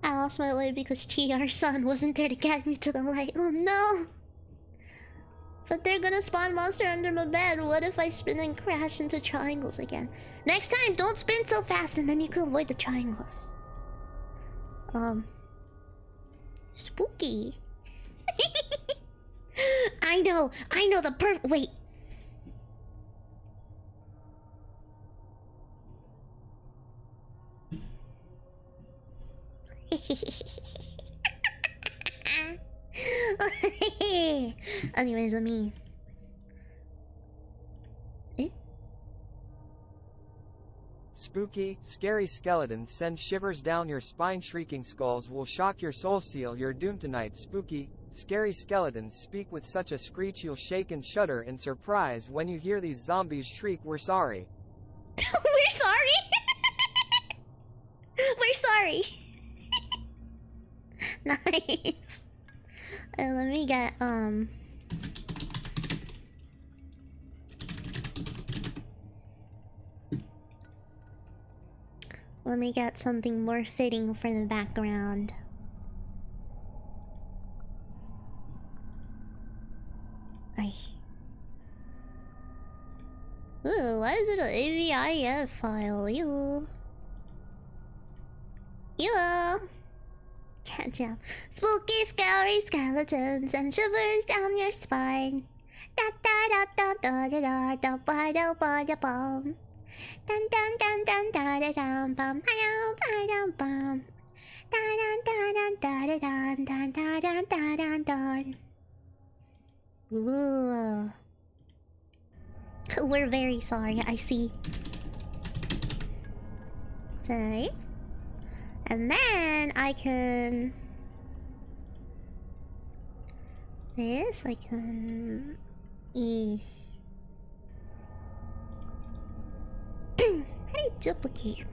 I lost my way because TR's son wasn't there to guide me to the light. Oh no! But they're gonna spawn monster under my bed. What if I spin and crash into triangles again? Next time, don't spin so fast and then you can avoid the triangles. Spooky. I know the wait. Anyways, let me. Eh? Spooky, scary skeletons send shivers down your spine. Shrieking skulls will shock your soul. Seal your doom tonight. Spooky, scary skeletons speak with such a screech you'll shake and shudder in surprise when you hear these zombies shriek, "We're sorry." We're sorry. We're sorry. Nice. Let me get let me get something more fitting for the background. Ay. Ooh, why is it an AVIF file? Ew. Ew. Can't jump. Spooky, scary skeletons and shivers down your spine. Da da da da da da da da ba da ba da bum. Dun dun dun dun da da dum bum ba dum bum. Da dun da dun da da dun dun da dun da dun dun. Ooh. We're very sorry, I see. Sorry. And then I can... This, I can... How do you duplicate?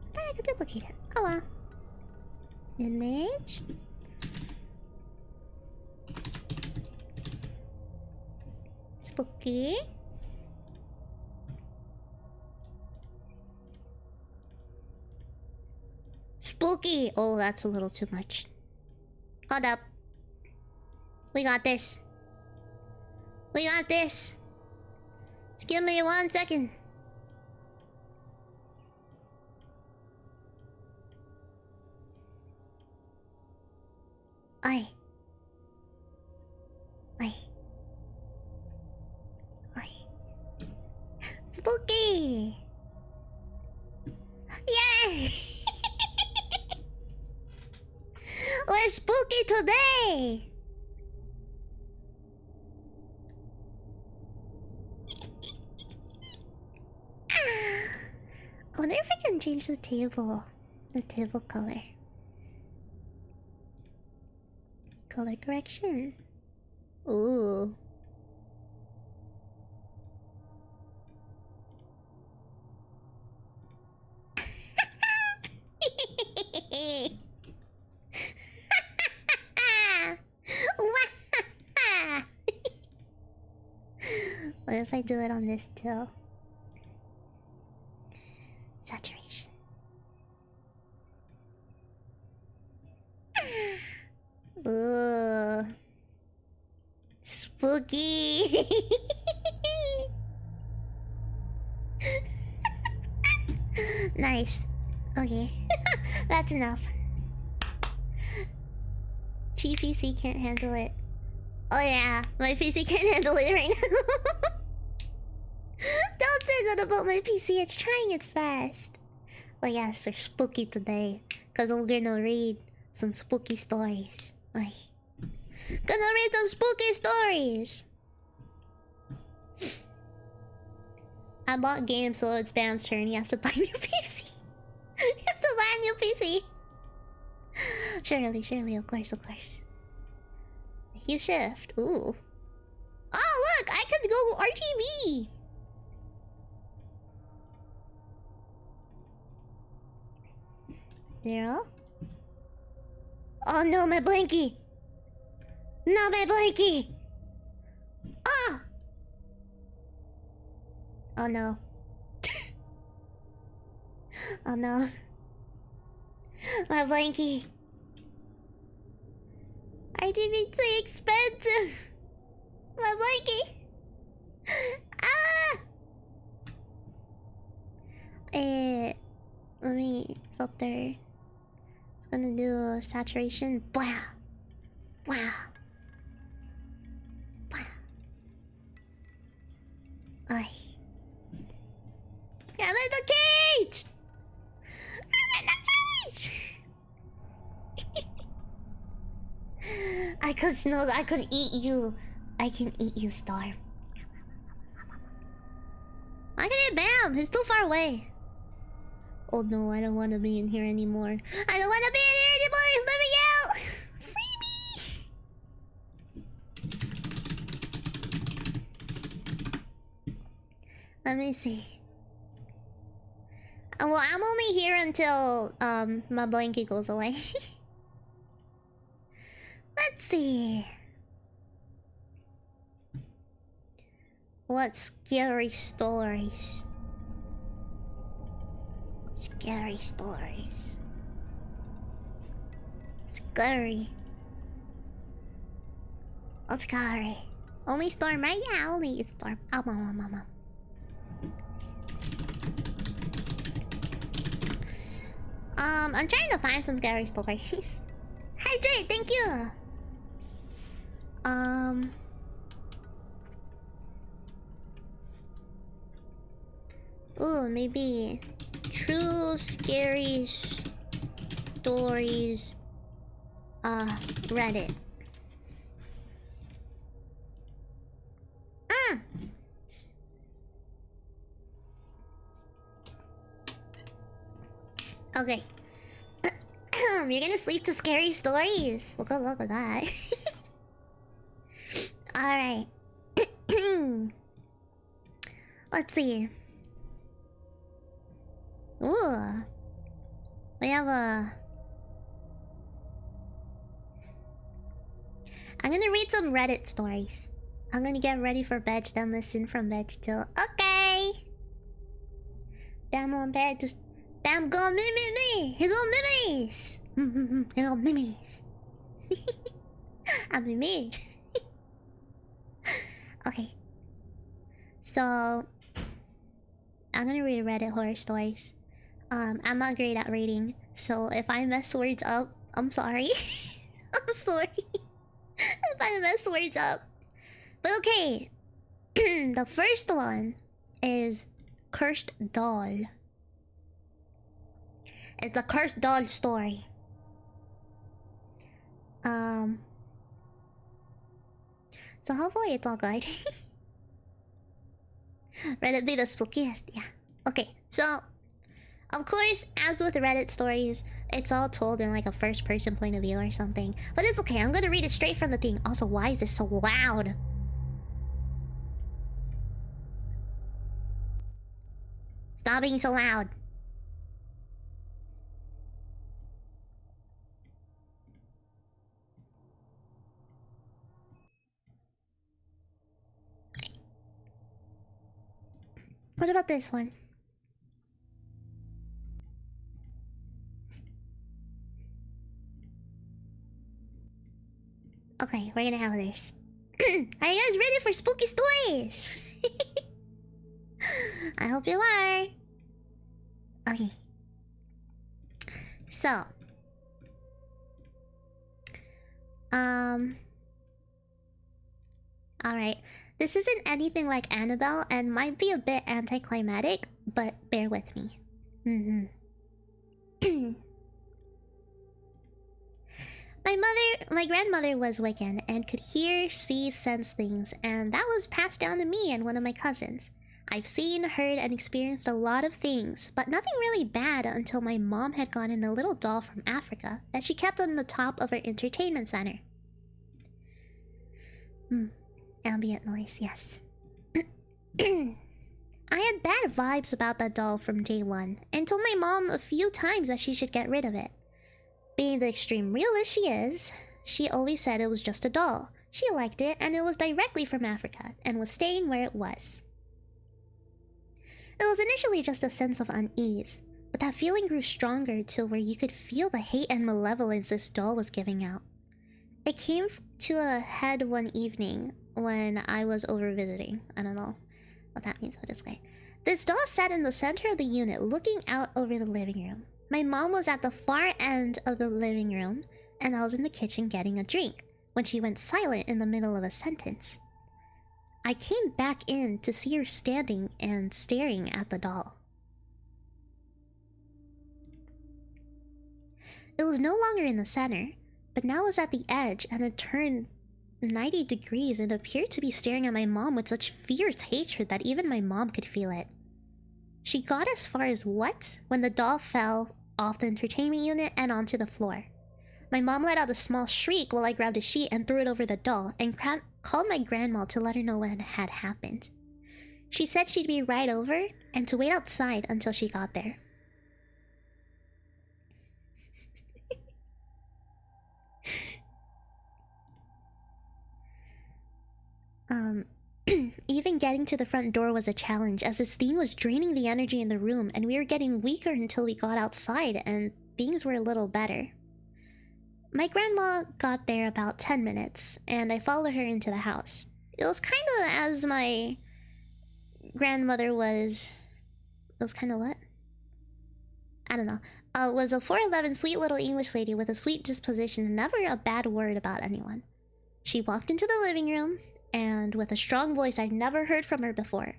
I thought I could duplicate it. Oh well. Image. Spooky. Spooky! Oh, that's a little too much. Hold up. We got this. We got this. Just give me 1 second. Oi. Oi. Oi. Spooky! Yay! We're spooky today! I wonder if I can change the table color. Color correction. Ooh. What if I do it on this too? Saturation. Ooh. Spooky. Nice. Okay. That's enough. TPC can't handle it. Oh yeah, my PC can't handle it right now. Don't say that about my PC, it's trying its best. But yes, they're spooky today. Cause I'm gonna read some spooky stories. Ay. Gonna read some spooky stories! I bought games so it's Bam's turn. He has to buy a new PC. He has to buy a new PC. Surely, of course. You shift. Ooh. Oh, look! I could go RGB! 0. Oh no, my blankie! No, my blankie! Oh! Oh no. Oh no. My blankie. RGB too expensive! My blankie! Ah! Let me filter. Gonna do saturation. Blah. Wow. Wow. Ay. I'm in the cage! I'm in the cage! I could eat you. I can eat you, Storm. I can hit Bam! He's too far away. Oh no, I don't want to be in here anymore. I don't want to be in here anymore! Let me out! Free me! Let me see. Well, I'm only here until my blanket goes away. Let's see. What scary stories? Scary stories. Scary. What's scary? Only Storm, right? Yeah, only Storm. I'm trying to find some scary stories. Hydrate, thank you. Ooh, maybe true scary stories. Reddit. Okay. You're gonna sleep to scary stories. Look at that. Alright. Let's see. Ooh. We have a... I'm gonna read some Reddit stories. I'm gonna get ready for bed, then listen from bed till... Okay! Bam on bed, just... Bam go me! Here go mimmies! Here go mimmies. I'm me. Okay. So... I'm gonna read Reddit horror stories. I'm not great at reading, so if I mess words up, I'm sorry. I'm sorry. If I mess words up. But okay. The first one is Cursed Doll. It's the Cursed Doll story. So hopefully it's all good. Reddit be the spookiest, yeah. Okay, so of course, as with Reddit stories, it's all told in like a first person point of view or something. But it's okay, I'm gonna read it straight from the thing. Also, why is this so loud? Stop being so loud. What about this one? Okay, we're gonna have this. Are you guys ready for spooky stories? I hope you are. Okay. So. Alright. This isn't anything like Annabelle and might be a bit anticlimactic, but bear with me. My grandmother was Wiccan and could hear, see, sense things, and that was passed down to me and one of my cousins. I've seen, heard, and experienced a lot of things, but nothing really bad until my mom had gotten a little doll from Africa that she kept on the top of her entertainment center. Ambient noise, yes. I had bad vibes about that doll from day one, and told my mom a few times that she should get rid of it. Being the extreme realist she is, she always said it was just a doll. She liked it, and it was directly from Africa, and was staying where it was. It was initially just a sense of unease, but that feeling grew stronger to where you could feel the hate and malevolence this doll was giving out. It came to a head one evening when I was over visiting. I don't know what that means, but it's okay. This doll sat in the center of the unit looking out over the living room. My mom was at the far end of the living room, and I was in the kitchen getting a drink when she went silent in the middle of a sentence. I came back in to see her standing and staring at the doll. It was no longer in the center, but now was at the edge and had turned 90 degrees and appeared to be staring at my mom with such fierce hatred that even my mom could feel it. She got as far as what when the doll fell off the entertainment unit and onto the floor. My mom let out a small shriek while I grabbed a sheet and threw it over the doll and called my grandma to let her know what had happened. She said she'd be right over and to wait outside until she got there. Even getting to the front door was a challenge, as this thing was draining the energy in the room, and we were getting weaker until we got outside and things were a little better. My grandma got there about 10 minutes, and I followed her into the house. It was kind of as my grandmother was... It was kind of what? I don't know. Was a 4'11" sweet little English lady with a sweet disposition and never a bad word about anyone. She walked into the living room, and with a strong voice I'd never heard from her before.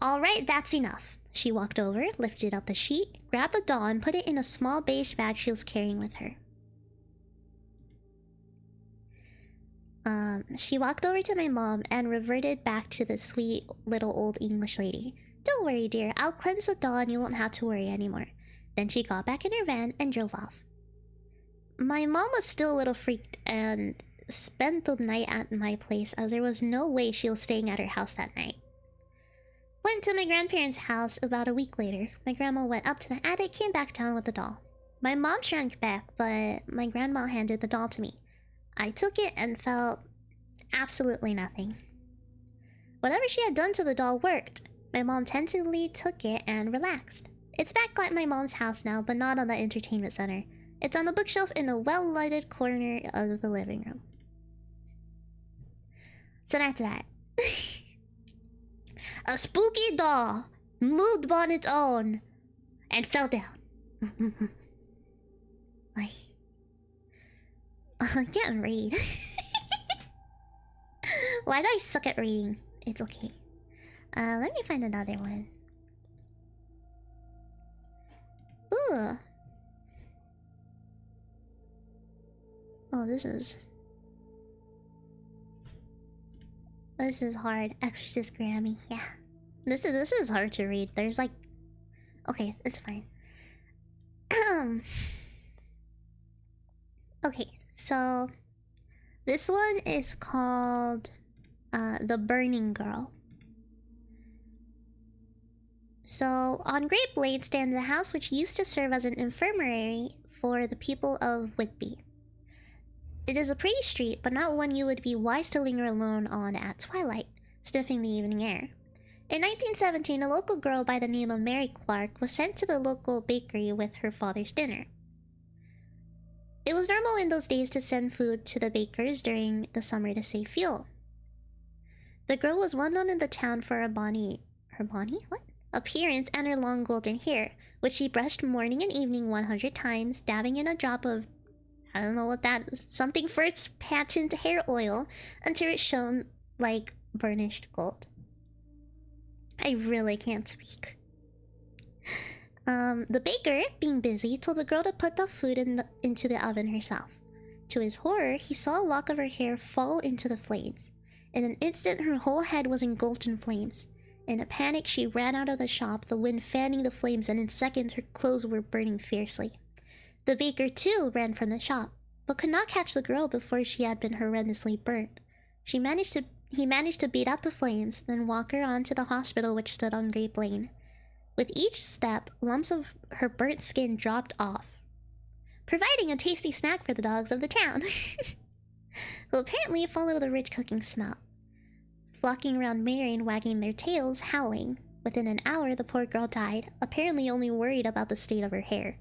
"Alright, that's enough." She walked over, lifted up the sheet, grabbed the doll, and put it in a small beige bag she was carrying with her. She walked over to my mom and reverted back to the sweet little old English lady. "Don't worry, dear. I'll cleanse the doll and you won't have to worry anymore." Then she got back in her van and drove off. My mom was still a little freaked and spent the night at my place, as there was no way she was staying at her house that night. Went to my grandparents' house about a week later. My grandma went up to the attic, came back down with the doll. My mom shrank back, but my grandma handed the doll to me. I took it and felt absolutely nothing. Whatever she had done to the doll worked. My mom tentatively took it and relaxed. It's back at my mom's house now, but not on the entertainment center. It's on a bookshelf in a well-lighted corner of the living room. So that's that. A spooky doll moved on its own and fell down. I can't read. Why do I suck at reading? It's okay. Let me find another one. Ooh. Oh, this is hard. Exorcist Grammy. Yeah. This is hard to read. There's like... Okay, it's fine. Okay, so... This one is called... The Burning Girl. So, on Great Blade stands a house which used to serve as an infirmary for the people of Whitby. It is a pretty street, but not one you would be wise to linger alone on at twilight, sniffing the evening air. In 1917, a local girl by the name of Mary Clark was sent to the local bakery with her father's dinner. It was normal in those days to send food to the bakers during the summer to save fuel. The girl was well known in the town for her bonny appearance and her long golden hair, which she brushed morning and evening 100 times, dabbing in a drop of, I don't know what that is, something for its patent hair oil, until it shone like burnished gold. I really can't speak. The baker, being busy, told the girl to put the food into the oven herself. To his horror, he saw a lock of her hair fall into the flames. In an instant, her whole head was engulfed in flames. In a panic, she ran out of the shop, the wind fanning the flames, and in seconds her clothes were burning fiercely. The baker, too, ran from the shop, but could not catch the girl before she had been horrendously burnt. He managed to beat out the flames, then walk her on to the hospital which stood on Grape Lane. With each step, lumps of her burnt skin dropped off, providing a tasty snack for the dogs of the town, who apparently followed the rich cooking smell, flocking around Mary and wagging their tails, howling. Within an hour, the poor girl died, apparently only worried about the state of her hair.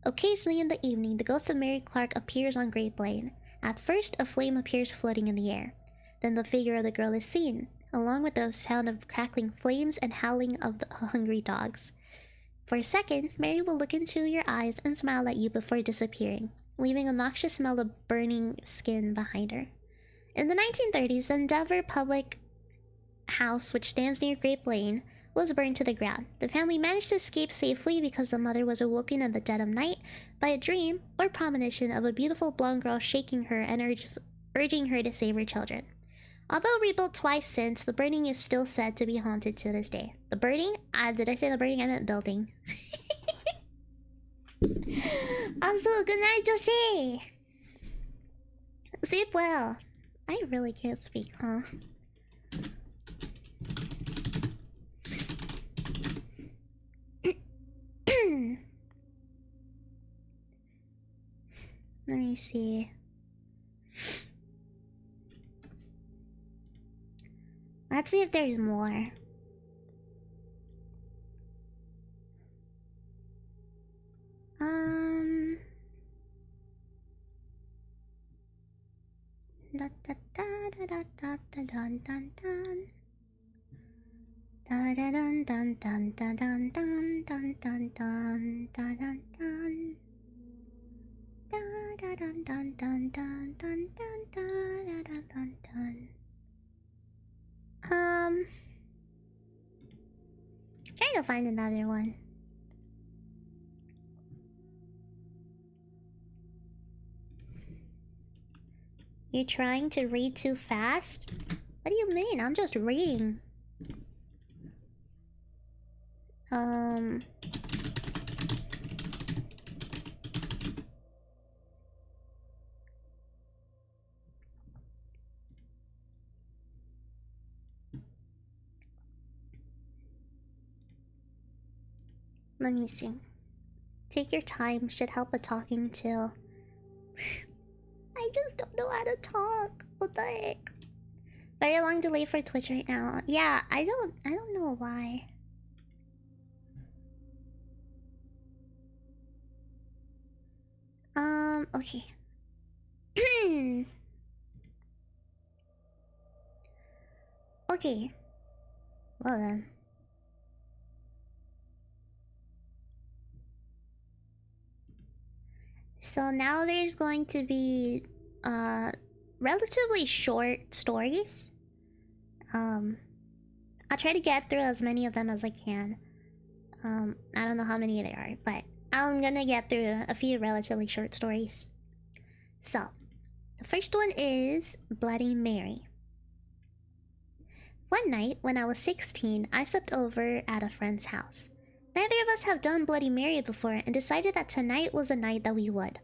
Occasionally in the evening, the ghost of Mary Clark appears on Grape Lane. At first, a flame appears floating in the air. Then the figure of the girl is seen, along with the sound of crackling flames and howling of the hungry dogs. For a second, Mary will look into your eyes and smile at you before disappearing, leaving a noxious smell of burning skin behind her. In the 1930s, the Endeavour Public House, which stands near Grape Lane, was burned to the ground. The family managed to escape safely because the mother was awoken in the dead of night by a dream or premonition of a beautiful blonde girl shaking her and urging her to save her children. Although rebuilt twice since, the burning is still said to be haunted to this day. The burning? Did I say the burning? I meant building. Also, good night, Josie! Sleep well. I really can't speak, huh? Let me see. Let's see if there's more. Da da da da da da da dun dun dun. Da da dun dun dun dun dun dun dun dun dun dun dun dun. Da da dun dun dun dun dun dun dun dun dun dun. Trying to find another one. You're trying to read too fast? What do you mean? I'm just reading. Let me see. Take your time, should help with talking too. I just don't know how to talk. What the heck? Very long delay for Twitch right now. Yeah, I don't know why. Okay. Okay. Well then. So now there's going to be relatively short stories. I'll try to get through as many of them as I can. I don't know how many there are, but I'm gonna get through a few relatively short stories. So, the first one is Bloody Mary. One night, when I was 16, I slept over at a friend's house. Neither of us have done Bloody Mary before and decided that tonight was the night that we would.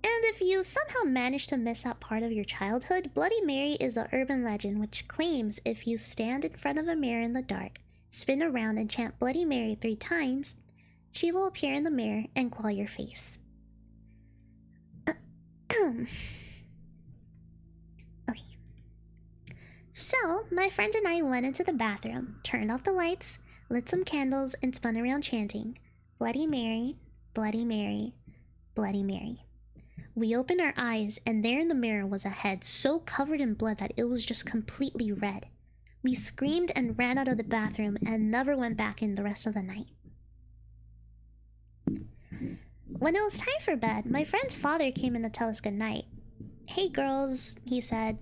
And if you somehow manage to miss out part of your childhood, Bloody Mary is an urban legend which claims if you stand in front of a mirror in the dark, spin around and chant Bloody Mary 3 times, she will appear in the mirror and claw your face. Okay. So, my friend and I went into the bathroom, turned off the lights, lit some candles, and spun around chanting, Bloody Mary, Bloody Mary, Bloody Mary. We opened our eyes, and there in the mirror was a head so covered in blood that it was just completely red. We screamed and ran out of the bathroom and never went back in the rest of the night. When it was time for bed, my friend's father came in to tell us goodnight. Hey girls, he said,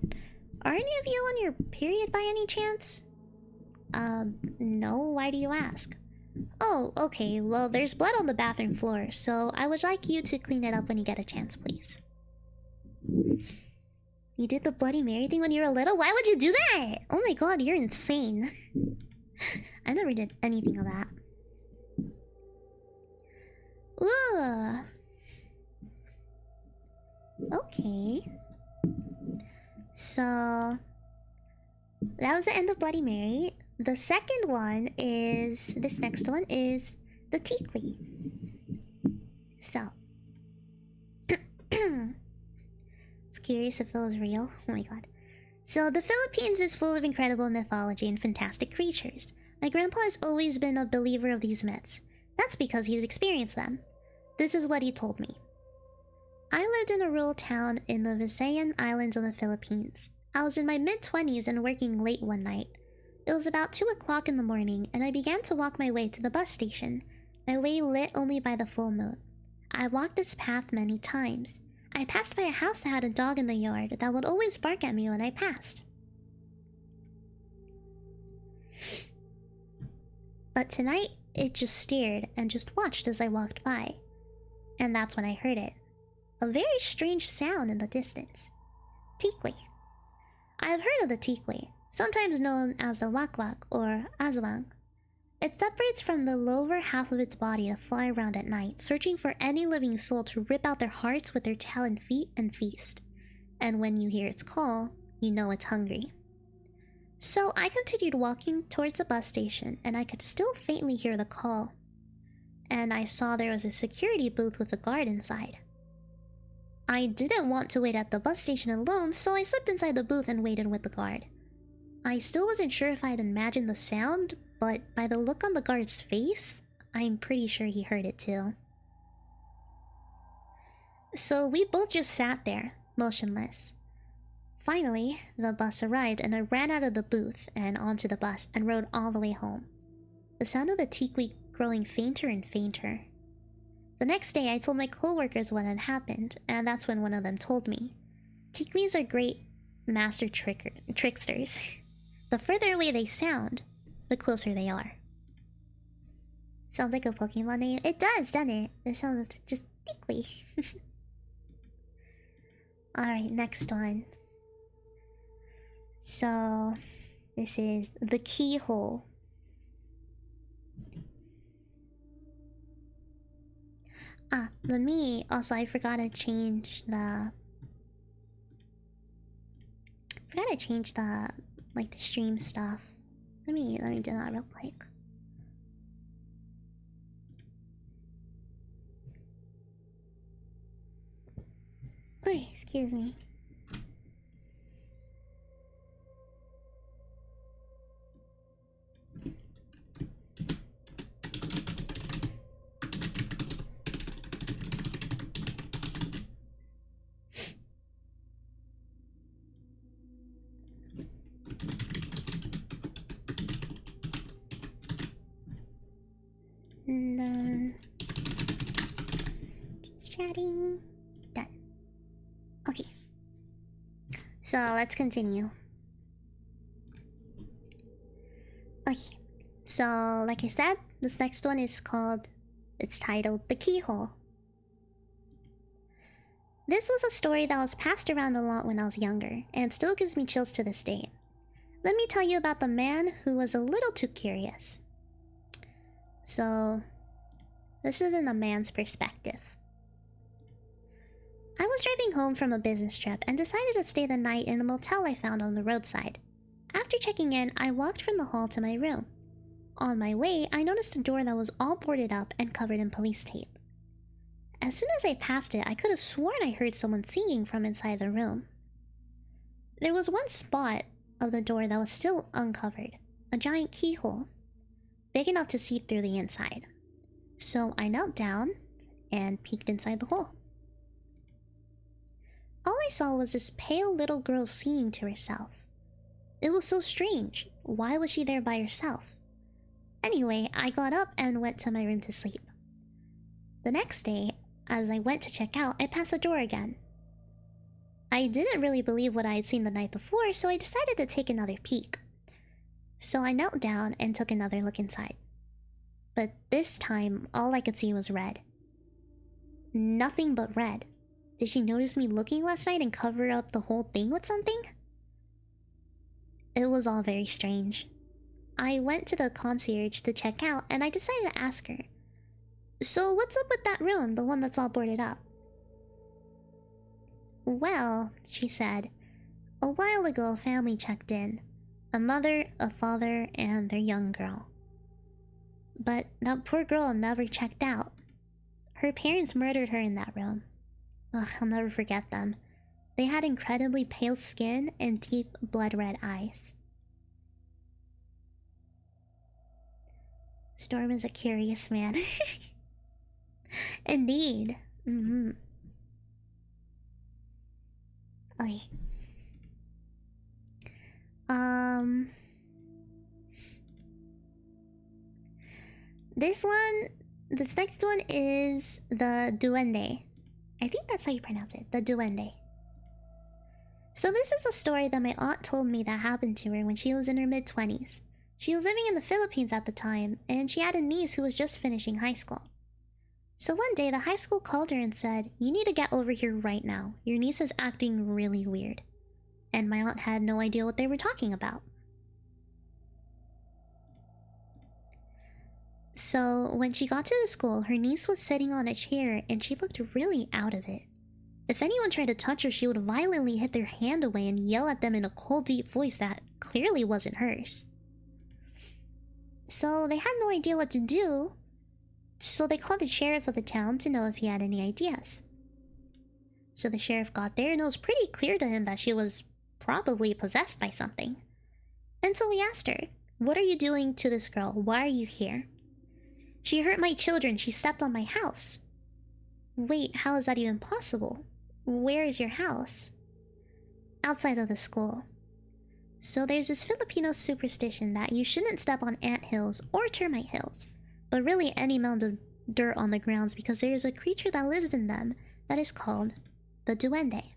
are any of you on your period by any chance? No, why do you ask? Oh, okay, well there's blood on the bathroom floor, so I would like you to clean it up when you get a chance, please. You did the Bloody Mary thing when you were little? Why would you do that? Oh my god, you're insane. I never did anything of that. Ugh. Okay. So that was the end of Bloody Mary. The second one is this next one is the Tikli. So it's curious if it was real. Oh my god. So the Philippines is full of incredible mythology and fantastic creatures. My grandpa has always been a believer of these myths. That's because he's experienced them. This is what he told me. I lived in a rural town in the Visayan Islands of the Philippines. I was in my mid-20s and working late one night. It was about 2 o'clock in the morning, and I began to walk my way to the bus station. my way lit only by the full moon. I walked this path many times. I passed by a house that had a dog in the yard that would always bark at me when I passed. But tonight, it just stared and just watched as I walked by. And that's when I heard it. A very strange sound in the distance. Tikwi. I have heard of the tikwi, sometimes known as the wak-wak or azwang. It separates from the lower half of its body to fly around at night, searching for any living soul to rip out their hearts with their tail and feet and feast. And when you hear its call, you know it's hungry. So I continued walking towards the bus station, and I could still faintly hear the call. And I saw there was a security booth with a guard inside. I didn't want to wait at the bus station alone, so I slipped inside the booth and waited with the guard. I still wasn't sure if I'd imagined the sound, but by the look on the guard's face, I'm pretty sure he heard it too. So we both just sat there, motionless. Finally, the bus arrived and I ran out of the booth and onto the bus and rode all the way home. The sound of the tikwi growing fainter and fainter. The next day, I told my coworkers what had happened, and that's when one of them told me. Tikwis are great master tricksters. The further away they sound, the closer they are. Sounds like a Pokemon name. It does, doesn't it? It sounds just tikwi. Alright, next one. So, this is the keyhole. Let me also, I forgot to change the like the stream stuff. Let me do that real quick. Oy, excuse me. And then just chatting. Done. Okay. So let's continue. Okay. So like I said, this next one is it's titled The Keyhole. This was a story that was passed around a lot when I was younger, and still gives me chills to this day. Let me tell you about the man who was a little too curious. So, this is in a man's perspective. I was driving home from a business trip and decided to stay the night in a motel I found on the roadside. After checking in, I walked from the hall to my room. On my way, I noticed a door that was all boarded up and covered in police tape. As soon as I passed it, I could have sworn I heard someone singing from inside the room. There was one spot of the door that was still uncovered, a giant keyhole, big enough to see through the inside. So I knelt down and peeked inside the hole. All I saw was this pale little girl singing to herself. It was so strange. Why was she there by herself? Anyway, I got up and went to my room to sleep. The next day, as I went to check out, I passed the door again. I didn't really believe what I had seen the night before, so I decided to take another peek. So I knelt down and took another look inside. But this time, all I could see was red. Nothing but red. Did she notice me looking last night and cover up the whole thing with something? It was all very strange. I went to the concierge to check out, and I decided to ask her, "So what's up with that room, the one that's all boarded up?" "Well," she said, "a while ago a family checked in. A mother, a father, and their young girl. But that poor girl never checked out. Her parents murdered her in that room. Ugh, I'll never forget them. They had incredibly pale skin and deep blood-red eyes." Storm is a curious man. Indeed. Okay. This one This next one is the duende. I think that's how you pronounce it. The duende. So this is a story that my aunt told me that happened to her when she was in her mid-20s. She was living in the Philippines at the time, and she had a niece who was just finishing high school. So one day, the high school called her and said, "You need to get over here right now. Your niece is acting really weird." And my aunt had no idea what they were talking about. So when she got to the school, her niece was sitting on a chair and she looked really out of it. If anyone tried to touch her, she would violently hit their hand away and yell at them in a cold, deep voice that clearly wasn't hers. So they had no idea what to do, so they called the sheriff of the town to know if he had any ideas. So the sheriff got there and it was pretty clear to him that she was probably possessed by something. And so we asked her, "What are you doing to this girl? Why are you here?" "She hurt my children. She stepped on my house." "Wait, how is that even possible? Where is your house?" "Outside of the school." So there's this Filipino superstition that you shouldn't step on anthills or termite hills, but really any mound of dirt on the grounds because there is a creature that lives in them that is called the duende.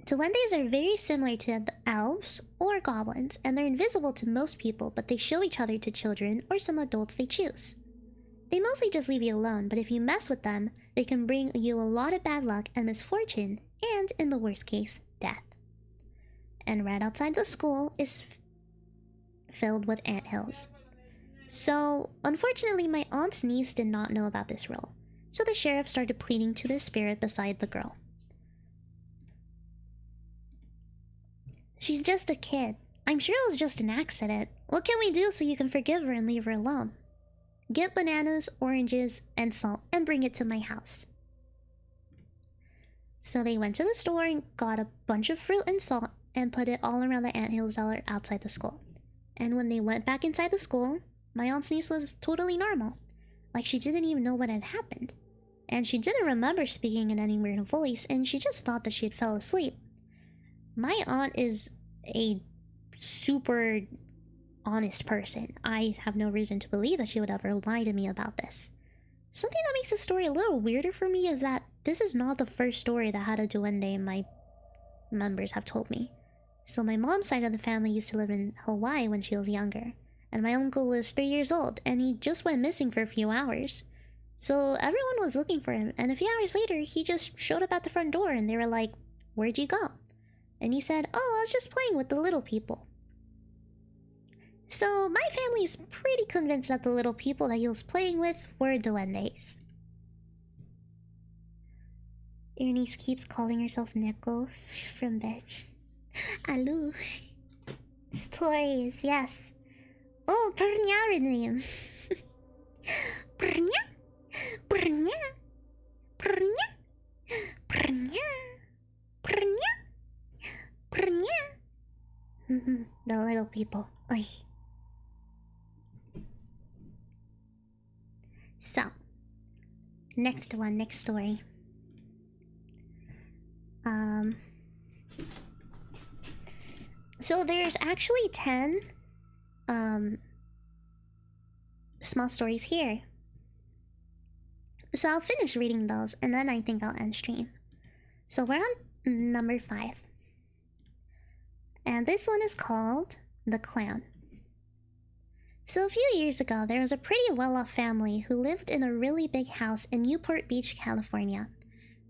Duendes are very similar to the elves or goblins, and they're invisible to most people, but they show each other to children or some adults they choose. They mostly just leave you alone, but if you mess with them, they can bring you a lot of bad luck and misfortune, and in the worst case, death. And right outside the school is filled with anthills. So, unfortunately, my aunt's niece did not know about this rule, so the sheriff started pleading to the spirit beside the girl. "She's just a kid. I'm sure it was just an accident. What can we do so you can forgive her and leave her alone?" "Get bananas, oranges, and salt and bring it to my house." So they went to the store and got a bunch of fruit and salt and put it all around the anthills that were outside the school. And when they went back inside the school, my aunt's niece was totally normal. Like she didn't even know what had happened. And she didn't remember speaking in any weird voice, and she just thought that she had fell asleep. My aunt is a super honest person. I have no reason to believe that she would ever lie to me about this. Something that makes the story a little weirder for me is that this is not the first story that had a duende my members have told me. So my mom's side of the family used to live in Hawaii when she was younger, and my uncle was 3 years old, and he just went missing for a few hours. So everyone was looking for him, and a few hours later, he just showed up at the front door, and they were like, "Where'd you go?" And he said, "Oh, I was just playing with the little people." So my family's pretty convinced that the little people that he was playing with were duendes. Your niece keeps calling herself Neko from bed. Alu. Stories, yes. Oh, Pernya name. Pernya. Pernya. Pernya. Pernya. Pernya. Pernya. The little people. Oy. So, next story. So there's actually 10 small stories here. So I'll finish reading those and then I think I'll end stream. So we're on number 5. And this one is called The Clown. So a few years ago, there was a pretty well-off family who lived in a really big house in Newport Beach, California.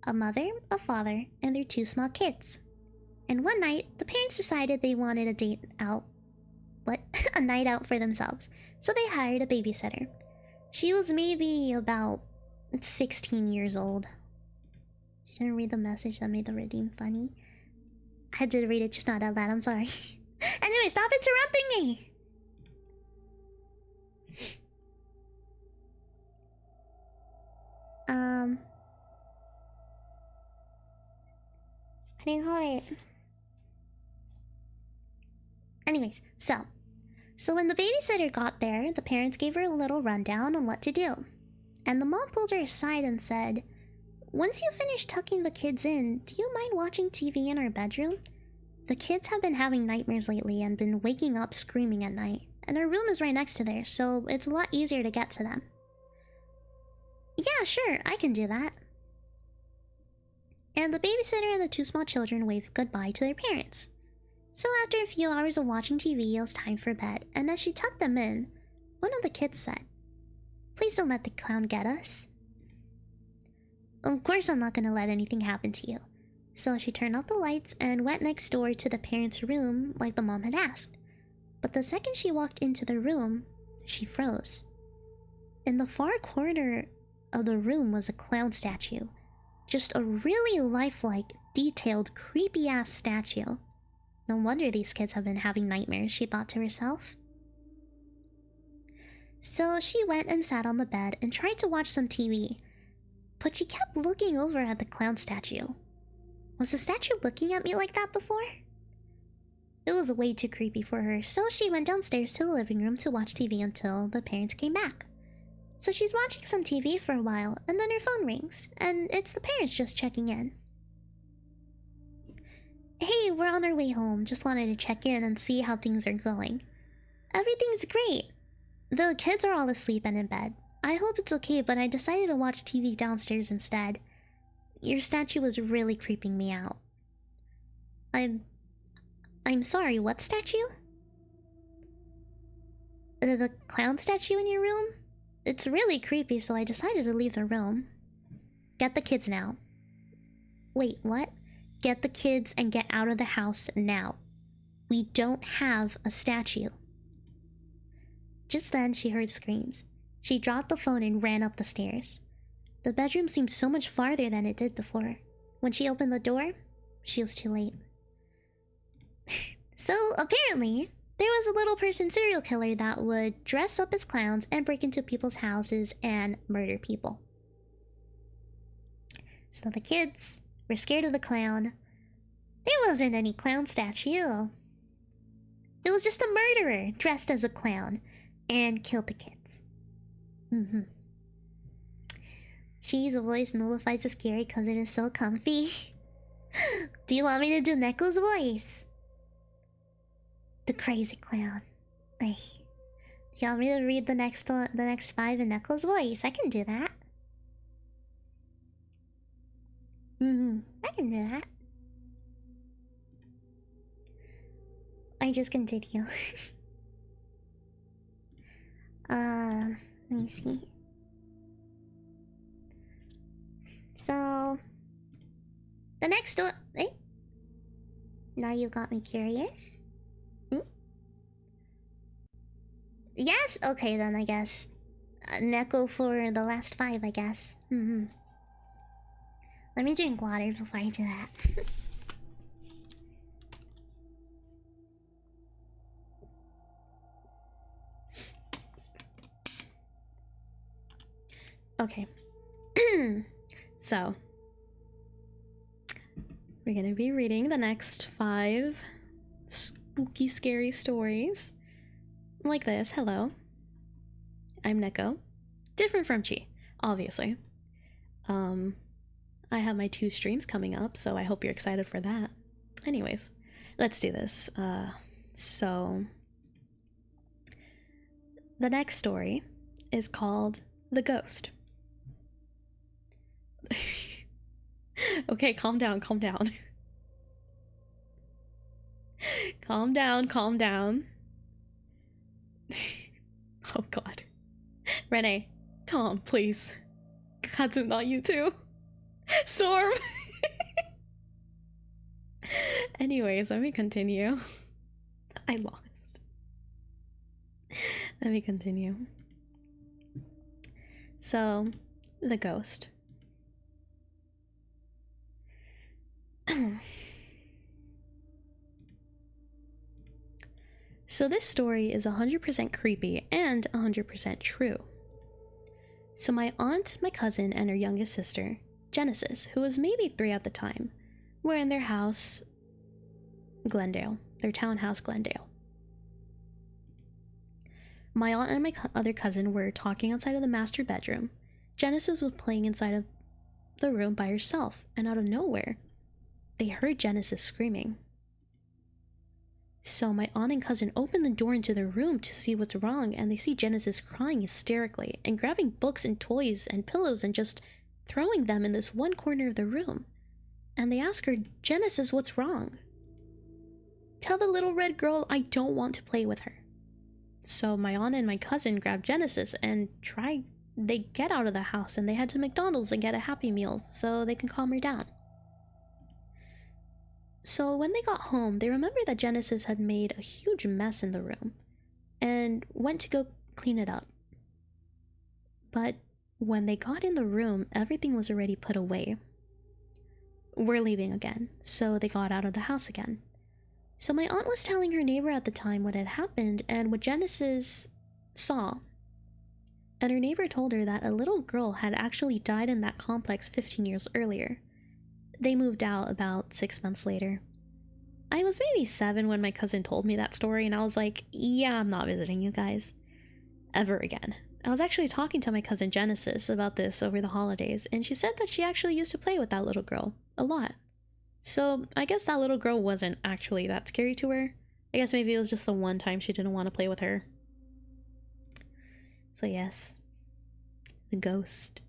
A mother, a father, and their 2 small kids. And one night, the parents decided they wanted a night out for themselves. So they hired a babysitter. She was maybe about 16 years old. She didn't read the message that made the redeem funny. I did read it, just not out loud, I'm sorry. Anyway, stop interrupting me! What do you call it? Anyways, so when the babysitter got there, the parents gave her a little rundown on what to do. And the mom pulled her aside and said, "Once you finish tucking the kids in, do you mind watching TV in our bedroom? The kids have been having nightmares lately and been waking up screaming at night, and her room is right next to there, so it's a lot easier to get to them. Yeah, sure, I can do that. And the babysitter and the two small children waved goodbye to their parents. So after a few hours of watching TV, it was time for bed, and as she tucked them in, one of the kids said, "Please don't let the clown get us." Of course I'm not gonna let anything happen to you. So she turned off the lights and went next door to the parents' room like the mom had asked. But the second she walked into the room, she froze. In the far corner of the room was a clown statue. Just a really lifelike, detailed, creepy-ass statue. No wonder these kids have been having nightmares, she thought to herself. So she went and sat on the bed and tried to watch some TV. But she kept looking over at the clown statue. Was the statue looking at me like that before? It was way too creepy for her, so she went downstairs to the living room to watch TV until the parents came back. So she's watching some TV for a while, and then her phone rings, and it's the parents just checking in. "Hey, we're on our way home. Just wanted to check in and see how things are going." "Everything's great. The kids are all asleep and in bed. I hope it's okay, but I decided to watch TV downstairs instead. Your statue was really creeping me out." I'm sorry, what statue?" The clown statue in your room? It's really creepy, so I decided to leave the room." "Get the kids now." "Wait, what?" "Get the kids and get out of the house now. We don't have a statue." Just then, she heard screams. She dropped the phone and ran up the stairs. The bedroom seemed so much farther than it did before. When she opened the door, she was too late. So, apparently, there was a little person serial killer that would dress up as clowns and break into people's houses and murder people. So the kids were scared of the clown. There wasn't any clown statue. It was just a murderer dressed as a clown and killed the kids. She's voice nullifies the scary because it is so comfy. Do you want me to do Neko's voice? The crazy clown. Ay. Do you want me to read the next 5 in Neko's voice? I can do that. I can do that. I just continue. Let me see. So, the next story. Eh? Now you got me curious. Yes? Okay, then I guess. Neko for the last 5, I guess. Let me drink water before I do that. Okay. So, we're gonna be reading the next 5 spooky, scary stories. Like this. Hello. I'm Neko. Different from Chi, obviously. I have my 2 streams coming up, so I hope you're excited for that. Anyways, let's do this. So, the next story is called The Ghost. Okay, calm down, calm down. Calm down, calm down. Oh god. Renee, Tom, please. Katsu, not you too. Storm! Anyways, let me continue. I lost. Let me continue. So, the ghost. So this story is 100% creepy and 100% true. So my aunt, my cousin, and her youngest sister, Genesis, who was maybe 3 at the time, were in their house, Glendale, their townhouse, Glendale. My aunt and my other cousin were talking outside of the master bedroom. Genesis was playing inside of the room by herself, and out of nowhere, they heard Genesis screaming. So my aunt and cousin open the door into the room to see what's wrong, and they see Genesis crying hysterically and grabbing books and toys and pillows and just throwing them in this one corner of the room. And they ask her, "Genesis, what's wrong?" "Tell the little red girl I don't want to play with her." So my aunt and my cousin grab Genesis and they get out of the house and they head to McDonald's and get a Happy Meal so they can calm her down. So when they got home, they remember that Genesis had made a huge mess in the room and went to go clean it up. But when they got in the room, everything was already put away. "We're leaving again," so they got out of the house again. So my aunt was telling her neighbor at the time what had happened and what Genesis saw. And her neighbor told her that a little girl had actually died in that complex 15 years earlier. They moved out about 6 months later. I was maybe 7 when my cousin told me that story, and I was like, yeah, I'm not visiting you guys ever again. I was actually talking to my cousin Genesis about this over the holidays, and she said that she actually used to play with that little girl a lot. So I guess that little girl wasn't actually that scary to her. I guess maybe it was just the one time she didn't want to play with her. So yes, the ghost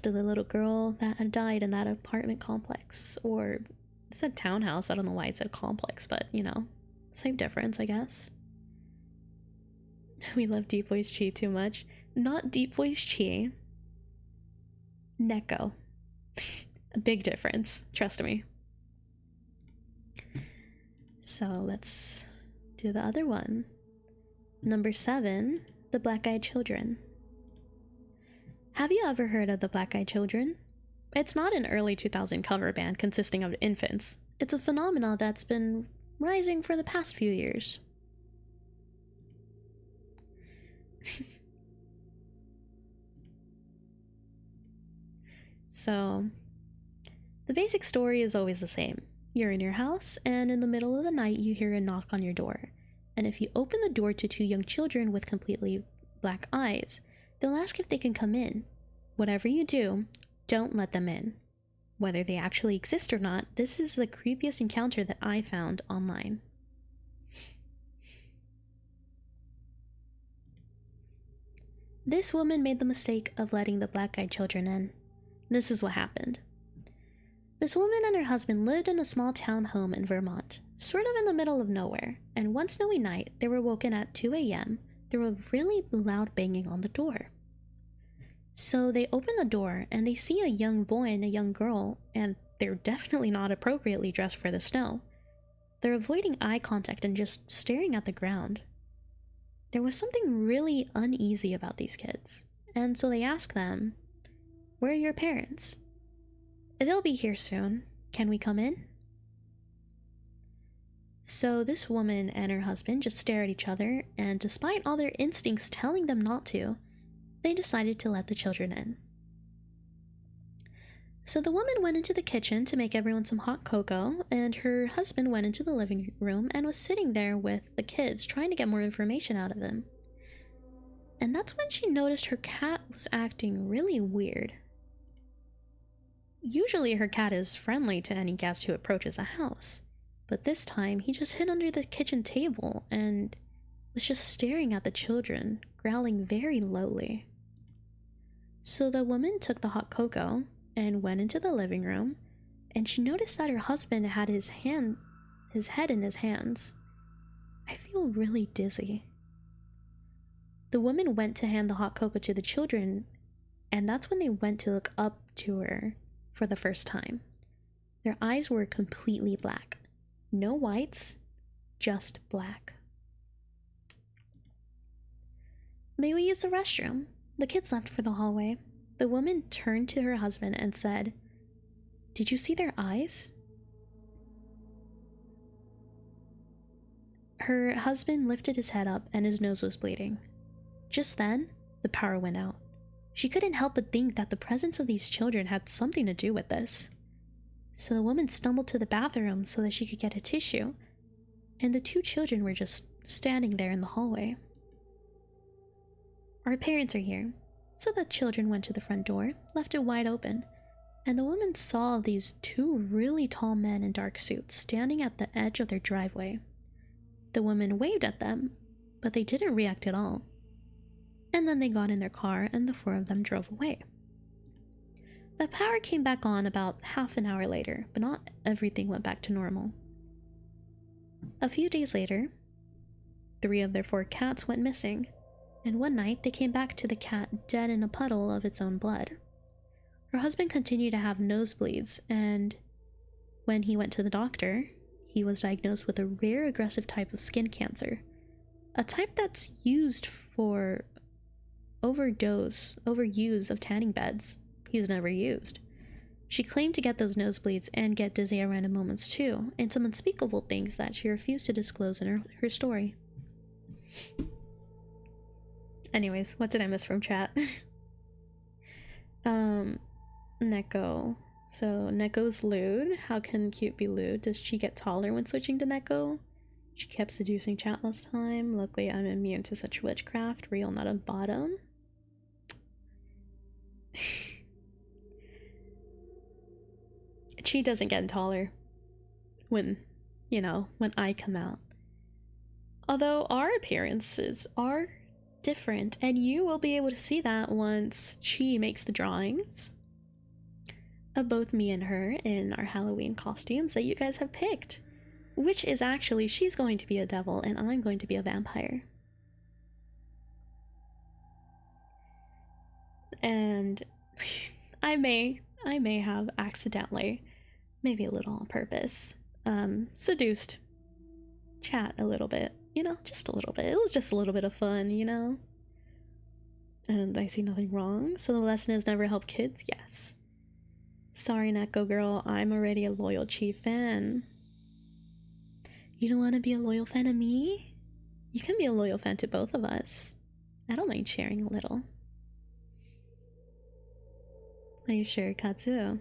of the little girl that had died in that apartment complex, or it said townhouse. I don't know why it said complex, but you know, same difference, I guess. We love Deep Voice Chi too much. Not Deep Voice Chi. Neko. A big difference, trust me. So let's do the other one. Number 7, the Black-Eyed Children. Have you ever heard of the Black-Eyed Children? It's not an early 2000 cover band consisting of infants. It's a phenomenon that's been rising for the past few years. So, the basic story is always the same. You're in your house, and in the middle of the night you hear a knock on your door. And if you open the door to 2 young children with completely black eyes, they'll ask if they can come in. Whatever you do, don't let them in. Whether they actually exist or not, this is the creepiest encounter that I found online. This woman made the mistake of letting the Black-Eyed Children in. This is what happened. This woman and her husband lived in a small town home in Vermont, sort of in the middle of nowhere, and one snowy night, they were woken at 2 a.m. through a really loud banging on the door. So they open the door and they see a young boy and a young girl, and they're definitely not appropriately dressed for the snow. They're avoiding eye contact and just staring at the ground. There was something really uneasy about these kids, and so they ask them, "Where are your parents?" "They'll be here soon. Can we come in?" So this woman and her husband just stare at each other, and despite all their instincts telling them not to, they decided to let the children in. So the woman went into the kitchen to make everyone some hot cocoa, and her husband went into the living room and was sitting there with the kids trying to get more information out of them. And that's when she noticed her cat was acting really weird. Usually her cat is friendly to any guest who approaches a house, but this time he just hid under the kitchen table and was just staring at the children, growling very lowly. So the woman took the hot cocoa and went into the living room, and she noticed that her husband had his head in his hands. I feel really dizzy. The woman went to hand the hot cocoa to the children, and that's when they went to look up to her for the first time. Their eyes were completely black. No whites, just black. "May we use the restroom?" The kids left for the hallway. The woman turned to her husband and said, "Did you see their eyes?" Her husband lifted his head up and his nose was bleeding. Just then, the power went out. She couldn't help but think that the presence of these children had something to do with this. So the woman stumbled to the bathroom so that she could get a tissue, and the 2 children were just standing there in the hallway. "Our parents are here." So the children went to the front door, left it wide open, and the woman saw these 2 really tall men in dark suits standing at the edge of their driveway. The woman waved at them, but they didn't react at all. And then they got in their car and the four of them drove away. The power came back on about half an hour later, but not everything went back to normal. A few days later, 3 of their 4 cats went missing, and one night they came back to the cat dead in a puddle of its own blood. Her husband continued to have nosebleeds, and when he went to the doctor, he was diagnosed with a rare aggressive type of skin cancer, a type that's used for overuse of tanning beds he's never used. She claimed to get those nosebleeds and get dizzy at random moments too, and some unspeakable things that she refused to disclose in her story. Anyways, what did I miss from chat? Neko. So, Neko's lewd. How can cute be lewd? Does she get taller when switching to Neko? She kept seducing chat last time. Luckily, I'm immune to such witchcraft. Real, not a bottom. She doesn't get taller when, when I come out. Although our appearances are different, and you will be able to see that once she makes the drawings of both me and her in our Halloween costumes that you guys have picked. Which is actually, she's going to be a devil and I'm going to be a vampire. And I may have accidentally, maybe a little on purpose, seduced chat a little bit, just a little bit. It was just a little bit of fun, And I see nothing wrong. So the lesson is never help kids? Yes. Sorry, Neko girl, I'm already a loyal Chief fan. You don't want to be a loyal fan of me? You can be a loyal fan to both of us. I don't mind sharing a little. Are you sure, Katsu?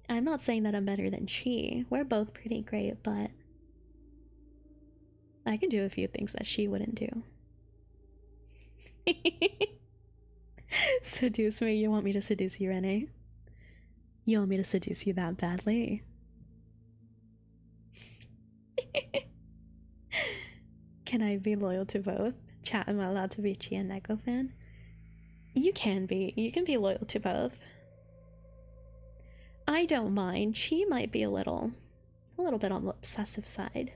I'm not saying that I'm better than she. We're both pretty great, but I can do a few things that she wouldn't do. Seduce me? You want me to seduce you, Renee? You want me to seduce you that badly? Can I be loyal to both? Chat, am I allowed to be a Chi and Neko fan? You can be. You can be loyal to both. I don't mind. She might be a little bit on the obsessive side,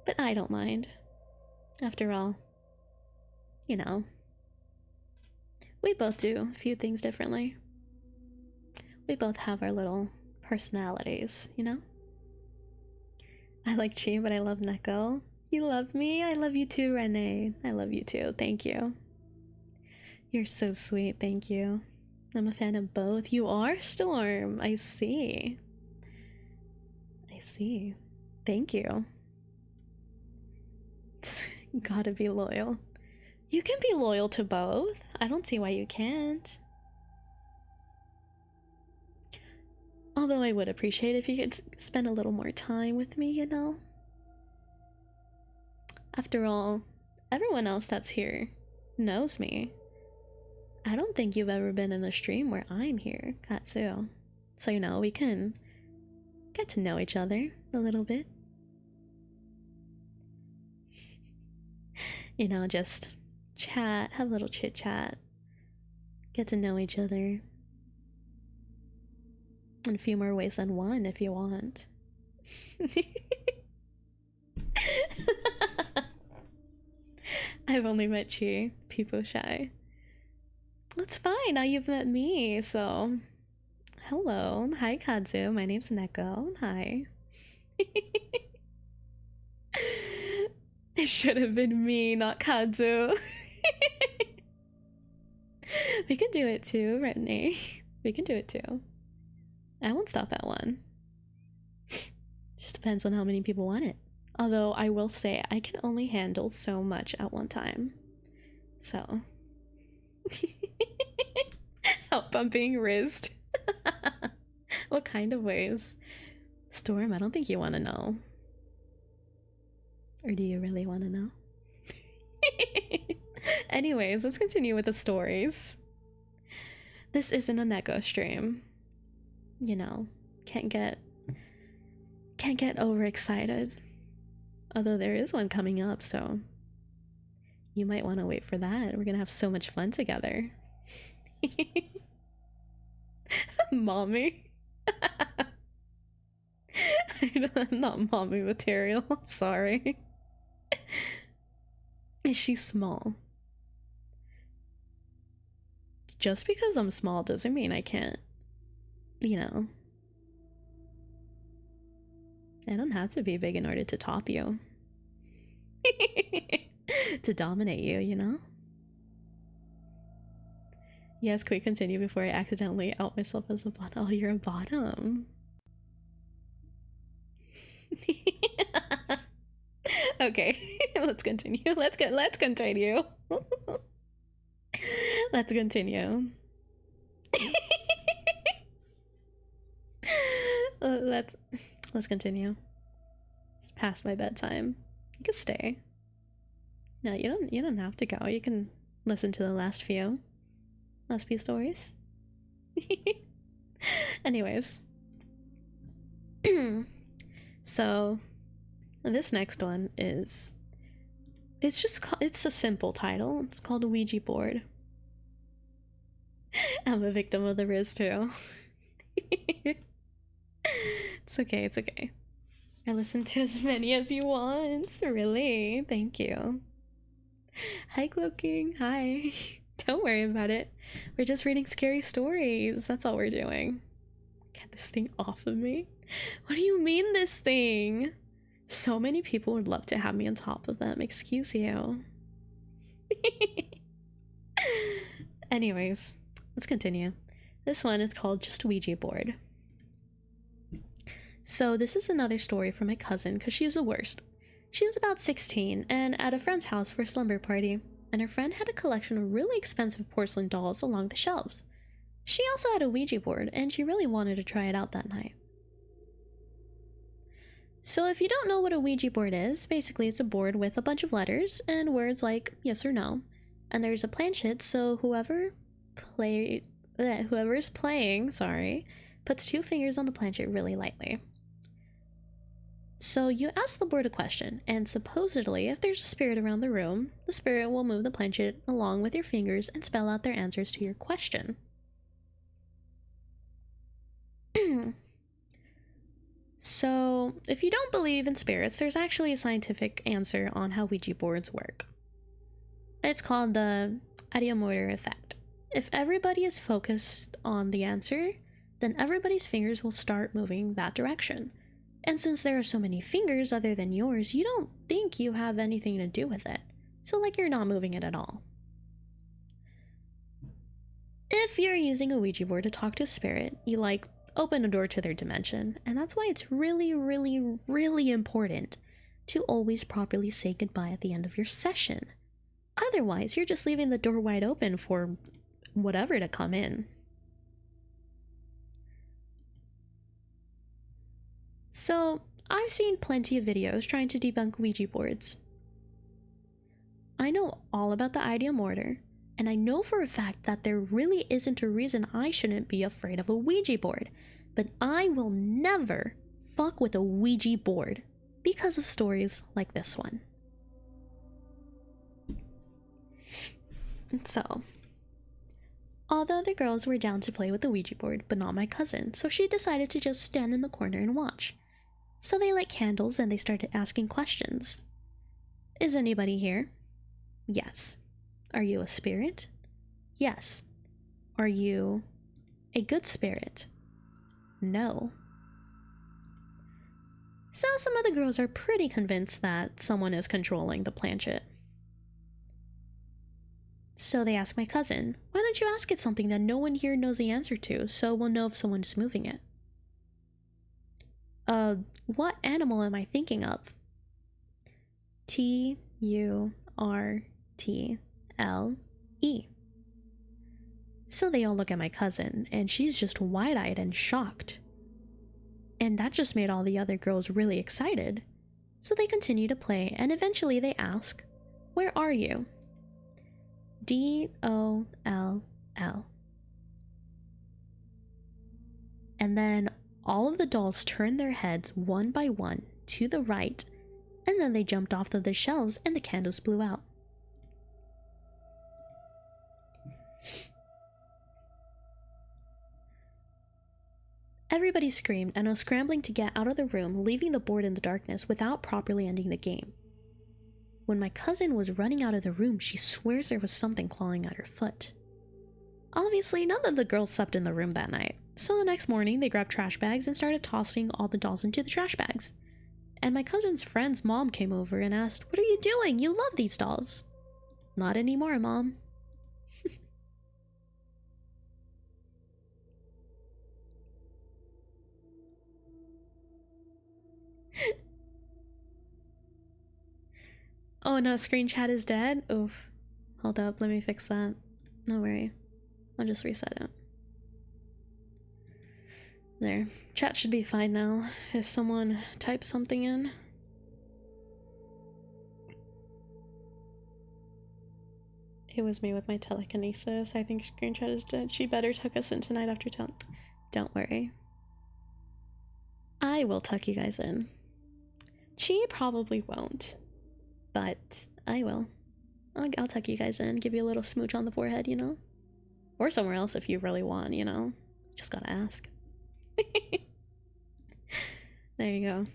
but I don't mind. After all, we both do a few things differently. We both have our little personalities, I like Chi, but I love Neko. You love me? I love you too, Renee. I love you too. Thank you. You're so sweet. Thank you. I'm a fan of both. You are, Storm. I see. I see. Thank you. Gotta be loyal. You can be loyal to both. I don't see why you can't. Although I would appreciate if you could spend a little more time with me, After all, everyone else that's here knows me. I don't think you've ever been in a stream where I'm here, Katsu. So, we can get to know each other a little bit. Just chat, have a little chit chat, get to know each other. In a few more ways than one, if you want. I've only met Chi. People shy. That's fine. Now you've met me, so... Hello. Hi, Kazu. My name's Neko. Hi. It should have been me, not Kazu. We can do it too, Renee. We can do it too. I won't stop at one. Just depends on how many people want it. Although I will say I can only handle so much at one time. So. Help, I'm being rizzed. What kind of ways? Storm, I don't think you want to know. Or do you really want to know? Anyways, let's continue with the stories. This isn't a Neko stream. Can't get overexcited. Although there is one coming up, so you might want to wait for that. We're gonna have so much fun together. Mommy. I'm not mommy material. I'm sorry. Is she small? Just because I'm small doesn't mean I can't, you know. I don't have to be big in order to top you. To dominate you, you know? Yes, quick continue before I accidentally out myself as a bottom. Oh, you're a bottom. Okay, let's continue. Let's continue. Let's continue. Let's continue. It's past my bedtime. You can stay. No, you don't have to go. You can listen to the last few stories. Anyways. So this next one is it's a simple title. It's called a Ouija board. I'm a victim of the Riz too. It's okay, it's okay. I listen to as many as you want. Really? Thank you. Hi, Glow King. Hi. Don't worry about it. We're just reading scary stories. That's all we're doing. Get this thing off of me. What do you mean, this thing? So many people would love to have me on top of them. Excuse you. Anyways, let's continue. This one is called Just Ouija Board. So this is another story from my cousin because she's the worst. She was about 16 and at a friend's house for a slumber party, and her friend had a collection of really expensive porcelain dolls along the shelves. She also had a Ouija board and she really wanted to try it out that night. So if you don't know what a Ouija board is, basically it's a board with a bunch of letters and words like yes or no, and there's a planchette so whoever is playing, puts 2 fingers on the planchette really lightly. So you ask the board a question, and supposedly if there's a spirit around the room, the spirit will move the planchette along with your fingers and spell out their answers to your question. So if you don't believe in spirits, there's actually a scientific answer on how Ouija boards work. It's called the ideomotor effect. If everybody is focused on the answer, then everybody's fingers will start moving that direction. And since there are so many fingers other than yours, you don't think you have anything to do with it. So like you're not moving it at all. If you're using a Ouija board to talk to a spirit, you open a door to their dimension. And that's why it's really, really, really important to always properly say goodbye at the end of your session. Otherwise, you're just leaving the door wide open for whatever to come in. So, I've seen plenty of videos trying to debunk Ouija boards. I know all about the ideomotor, and I know for a fact that there really isn't a reason I shouldn't be afraid of a Ouija board, but I will never fuck with a Ouija board because of stories like this one. So, all the other girls were down to play with the Ouija board, but not my cousin, so she decided to just stand in the corner and watch. So they lit candles and they started asking questions. Is anybody here? Yes. Are you a spirit? Yes. Are you a good spirit? No. So some of the girls are pretty convinced that someone is controlling the planchette. So they ask my cousin, why don't you ask it something that no one here knows the answer to, so we'll know if someone's moving it? What animal am I thinking of? Turtle. So they all look at my cousin, and she's just wide-eyed and shocked. And that just made all the other girls really excited. So they continue to play, and eventually they ask, where are you? DOLL. And then all of the dolls turn their heads one by one to the right, and then they jumped off of the shelves and the candles blew out. Everybody screamed and was scrambling to get out of the room, leaving the board in the darkness without properly ending the game. When my cousin was running out of the room, she swears there was something clawing at her foot. Obviously, none of the girls slept in the room that night, so the next morning they grabbed trash bags and started tossing all the dolls into the trash bags. And my cousin's friend's mom came over and asked, "What are you doing? You love these dolls." "Not anymore, Mom." Oh no, screen chat is dead? Oof. Hold up, let me fix that. No worry. I'll just reset it. There. Chat should be fine now if someone types something in. It was me with my telekinesis. I think screen chat is dead. She better tuck us in tonight after Don't worry. I will tuck you guys in. She probably won't. But I will. I'll tuck you guys in, give you a little smooch on the forehead, you know? Or somewhere else if you really want, you know? Just gotta ask. There you go.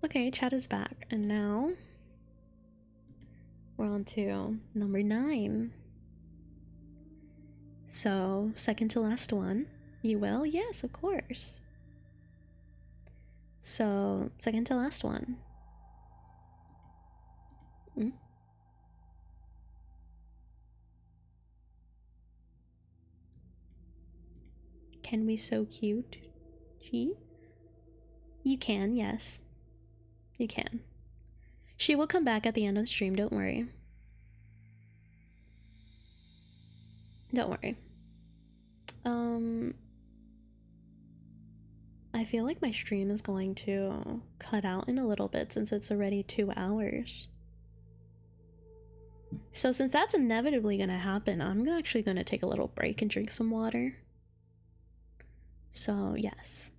Okay, chat is back. And now we're on to number 9. So, second to last one. You will? Yes, of course. So, second to last one. Can we so cute? G? You can, yes. You can. She will come back at the end of the stream, don't worry. Don't worry. I feel like my stream is going to cut out in a little bit since it's already 2 hours. So since that's inevitably gonna happen, I'm actually gonna take a little break and drink some water. So, yes.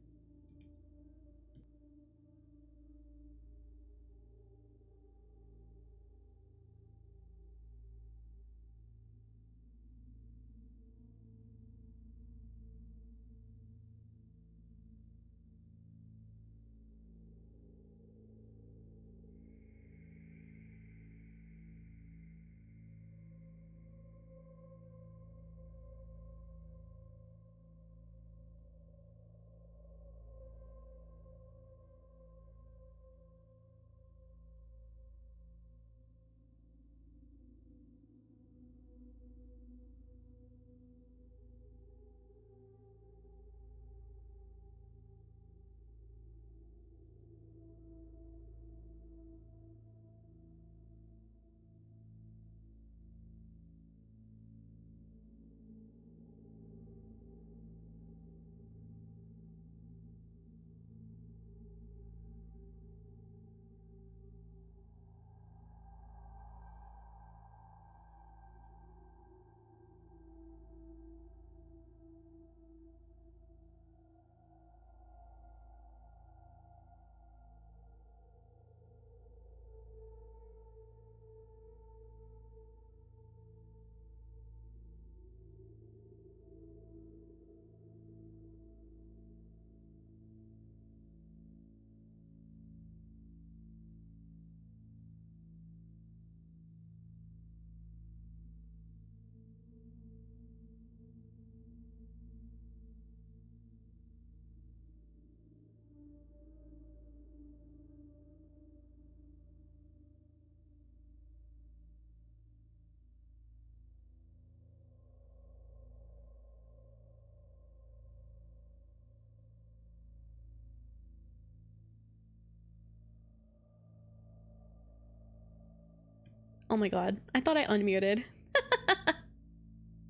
Oh my god. I thought I unmuted.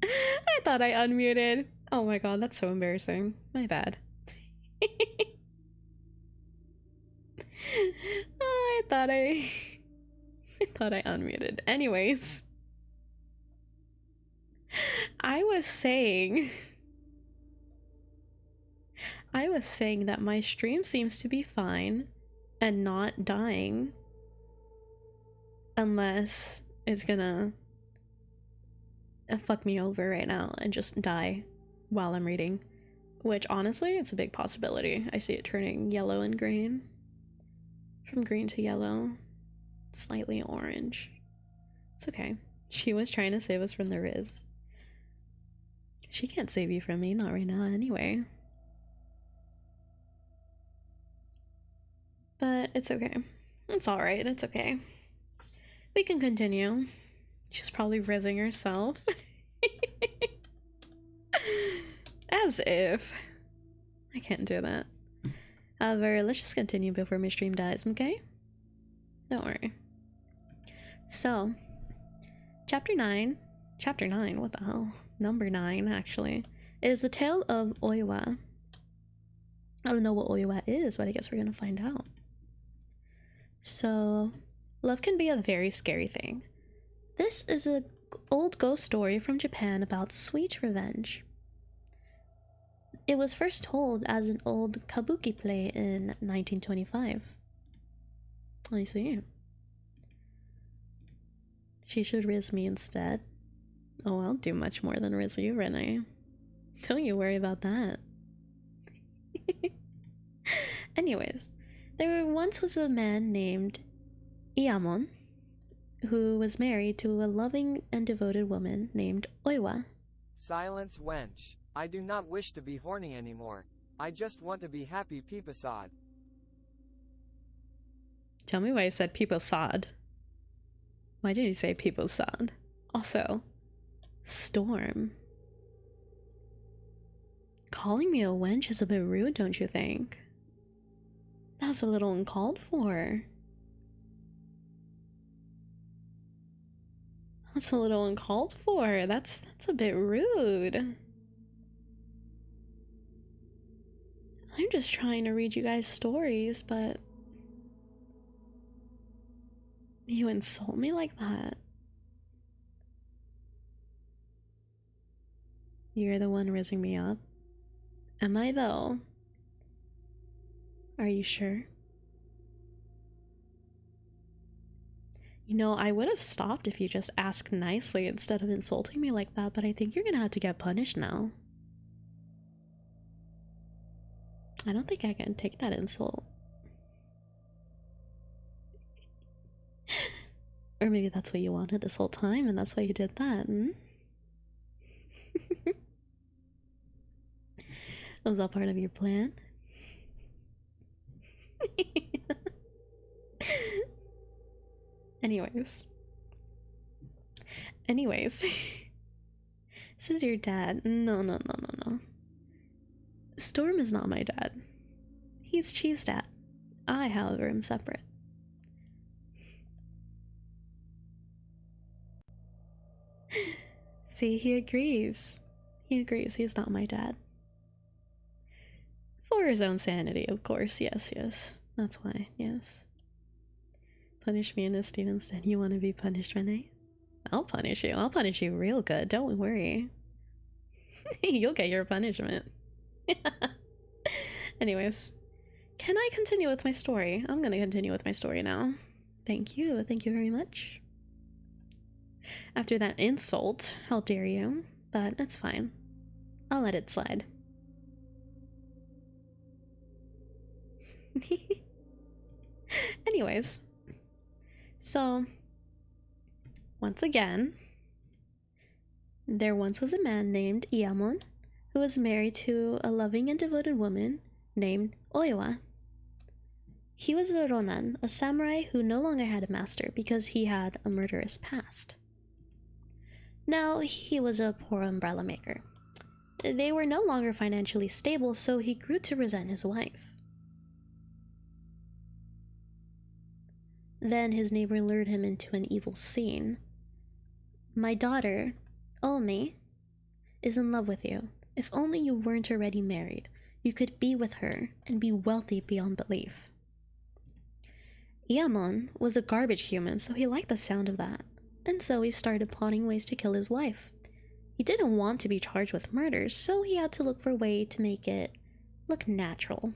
I thought I unmuted. Oh my god, that's so embarrassing. My bad. I thought I thought I unmuted. Anyways. I was saying I was saying that my stream seems to be fine and not dying. Unless it's gonna fuck me over right now and just die while I'm reading. Which, honestly, it's a big possibility. I see it turning yellow and green. From green to yellow. Slightly orange. It's okay. She was trying to save us from the Riz. She can't save you from me, not right now anyway. But it's okay. It's alright, it's okay. We can continue. She's probably rizzing herself. As if. I can't do that. However, let's just continue before my stream dies, okay? Don't worry. So, Chapter 9, what the hell? Number 9, actually, is the tale of Oiwa. I don't know what Oiwa is, but I guess we're gonna find out. So, love can be a very scary thing. This is an old ghost story from Japan about sweet revenge. It was first told as an old kabuki play in 1925. I see. She should riz me instead. Oh, I'll do much more than riz you, Renee. Don't you worry about that. Anyways, there once was a man named Iamon who was married to a loving and devoted woman named Oiwa. Silence, wench. I do not wish to be horny anymore. I just want to be happy, Peepasad. Tell me why I said Peeposad. Why did you say Peeposad? Also, Storm. Calling me a wench is a bit rude, don't you think? That's a little uncalled for. That's a little uncalled for. That's a bit rude. I'm just trying to read you guys stories, but you insult me like that. You're the one rizzing me up. Am I though? Are you sure? You know, I would have stopped if you just asked nicely instead of insulting me like that, but I think you're gonna have to get punished now. I don't think I can take that insult. Or maybe that's what you wanted this whole time and that's why you did that, hmm? Was that part of your plan? Anyways. This is your dad. No. Storm is not my dad. He's Cheese Dad. I, however, am separate. See, he agrees. He agrees he's not my dad. For his own sanity, of course. Yes. That's why, yes. Punish me and Steve instead. You want to be punished, Renee? I'll punish you. I'll punish you real good. Don't worry. You'll get your punishment. Anyways, can I continue with my story? I'm gonna continue with my story now. Thank you very much. After that insult, how dare you? But it's fine. I'll let it slide. Anyways, so once again, there once was a man named Iamon who was married to a loving and devoted woman named Oiwa. He was a Ronin, a samurai who no longer had a master because he had a murderous past. Now, he was a poor umbrella maker. They were no longer financially stable, so he grew to resent his wife. Then his neighbor lured him into an evil scene. My daughter, Omi, is in love with you. If only you weren't already married, you could be with her and be wealthy beyond belief. Iamon was a garbage human, so he liked the sound of that, and so he started plotting ways to kill his wife. He didn't want to be charged with murder, so he had to look for a way to make it look natural.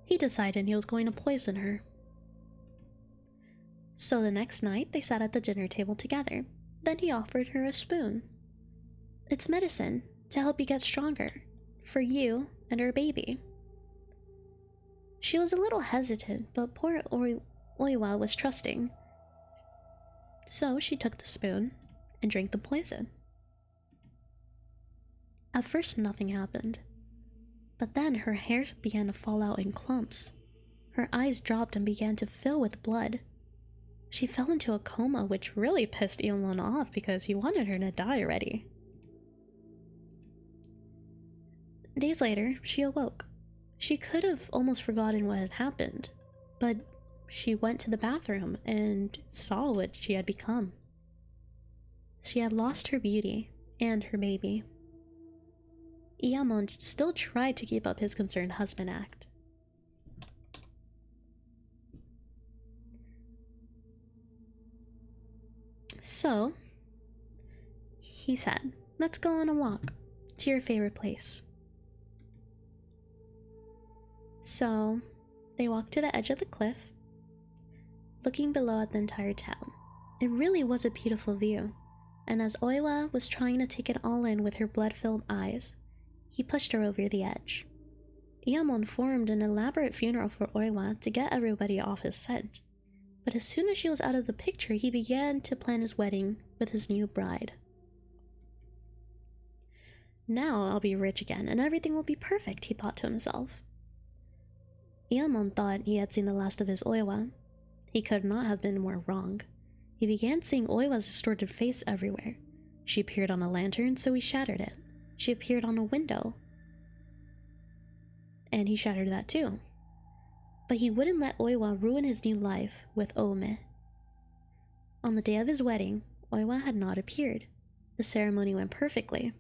He decided he was going to poison her. So the next night, they sat at the dinner table together. Then he offered her a spoon. It's medicine to help you get stronger, for you and our baby. She was a little hesitant, but poor Oiwa was trusting. So she took the spoon and drank the poison. At first, nothing happened. But then her hair began to fall out in clumps. Her eyes dropped and began to fill with blood. She fell into a coma, which really pissed Iemon off because he wanted her to die already. Days later, she awoke. She could have almost forgotten what had happened, but she went to the bathroom and saw what she had become. She had lost her beauty and her baby. Iemon still tried to keep up his concerned husband act. So, he said, let's go on a walk to your favorite place. So, they walked to the edge of the cliff, looking below at the entire town. It really was a beautiful view, and as Oiwa was trying to take it all in with her blood-filled eyes, he pushed her over the edge. Iemon formed an elaborate funeral for Oiwa to get everybody off his scent. But as soon as she was out of the picture, he began to plan his wedding with his new bride. Now I'll be rich again, and everything will be perfect, he thought to himself. Iemon thought he had seen the last of his Oiwa. He could not have been more wrong. He began seeing Oiwa's distorted face everywhere. She appeared on a lantern, so he shattered it. She appeared on a window, and he shattered that too. But he wouldn't let Oiwa ruin his new life with Ome. On the day of his wedding, Oiwa had not appeared. The ceremony went perfectly.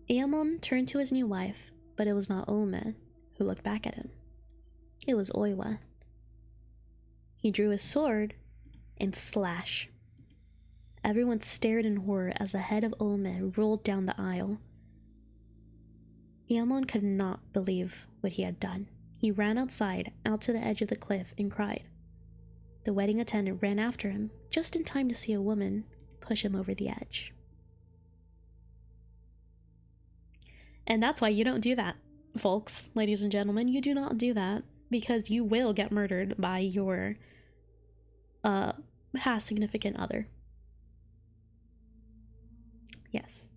Iemon turned to his new wife, but it was not Ome who looked back at him. It was Oiwa. He drew his sword and slash. Everyone stared in horror as the head of Ome rolled down the aisle. Iemon could not believe what he had done. He ran outside, out to the edge of the cliff, and cried. The wedding attendant ran after him, just in time to see a woman push him over the edge. And that's why you don't do that, folks, ladies and gentlemen. You do not do that, because you will get murdered by your past significant other. Yes.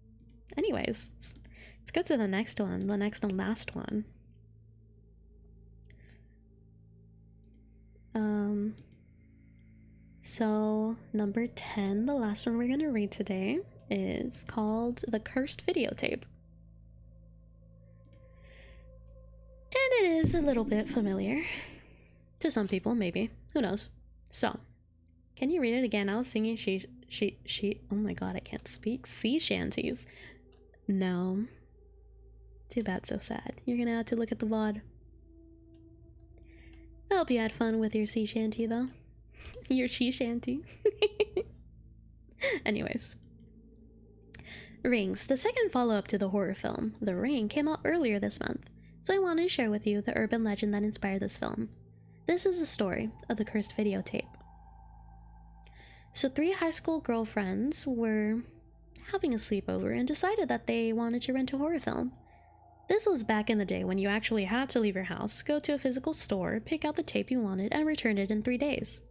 Anyways, let's go to the next one, the next and last one. So number 10, the last one we're gonna read today, is called The Cursed Videotape. And it is a little bit familiar. To some people, maybe. Who knows? So, can you read it again? I was singing oh my god, I can't speak. Sea shanties. No. Too bad, so sad. You're gonna have to look at the VOD. I hope you had fun with your sea shanty, though. Your she shanty. Anyways. Rings. The second follow-up to the horror film, The Ring, came out earlier this month, so I wanted to share with you the urban legend that inspired this film. This is the story of the cursed videotape. So 3 high school girlfriends were having a sleepover and decided that they wanted to rent a horror film. This was back in the day when you actually had to leave your house, go to a physical store, pick out the tape you wanted, and return it in 3 days.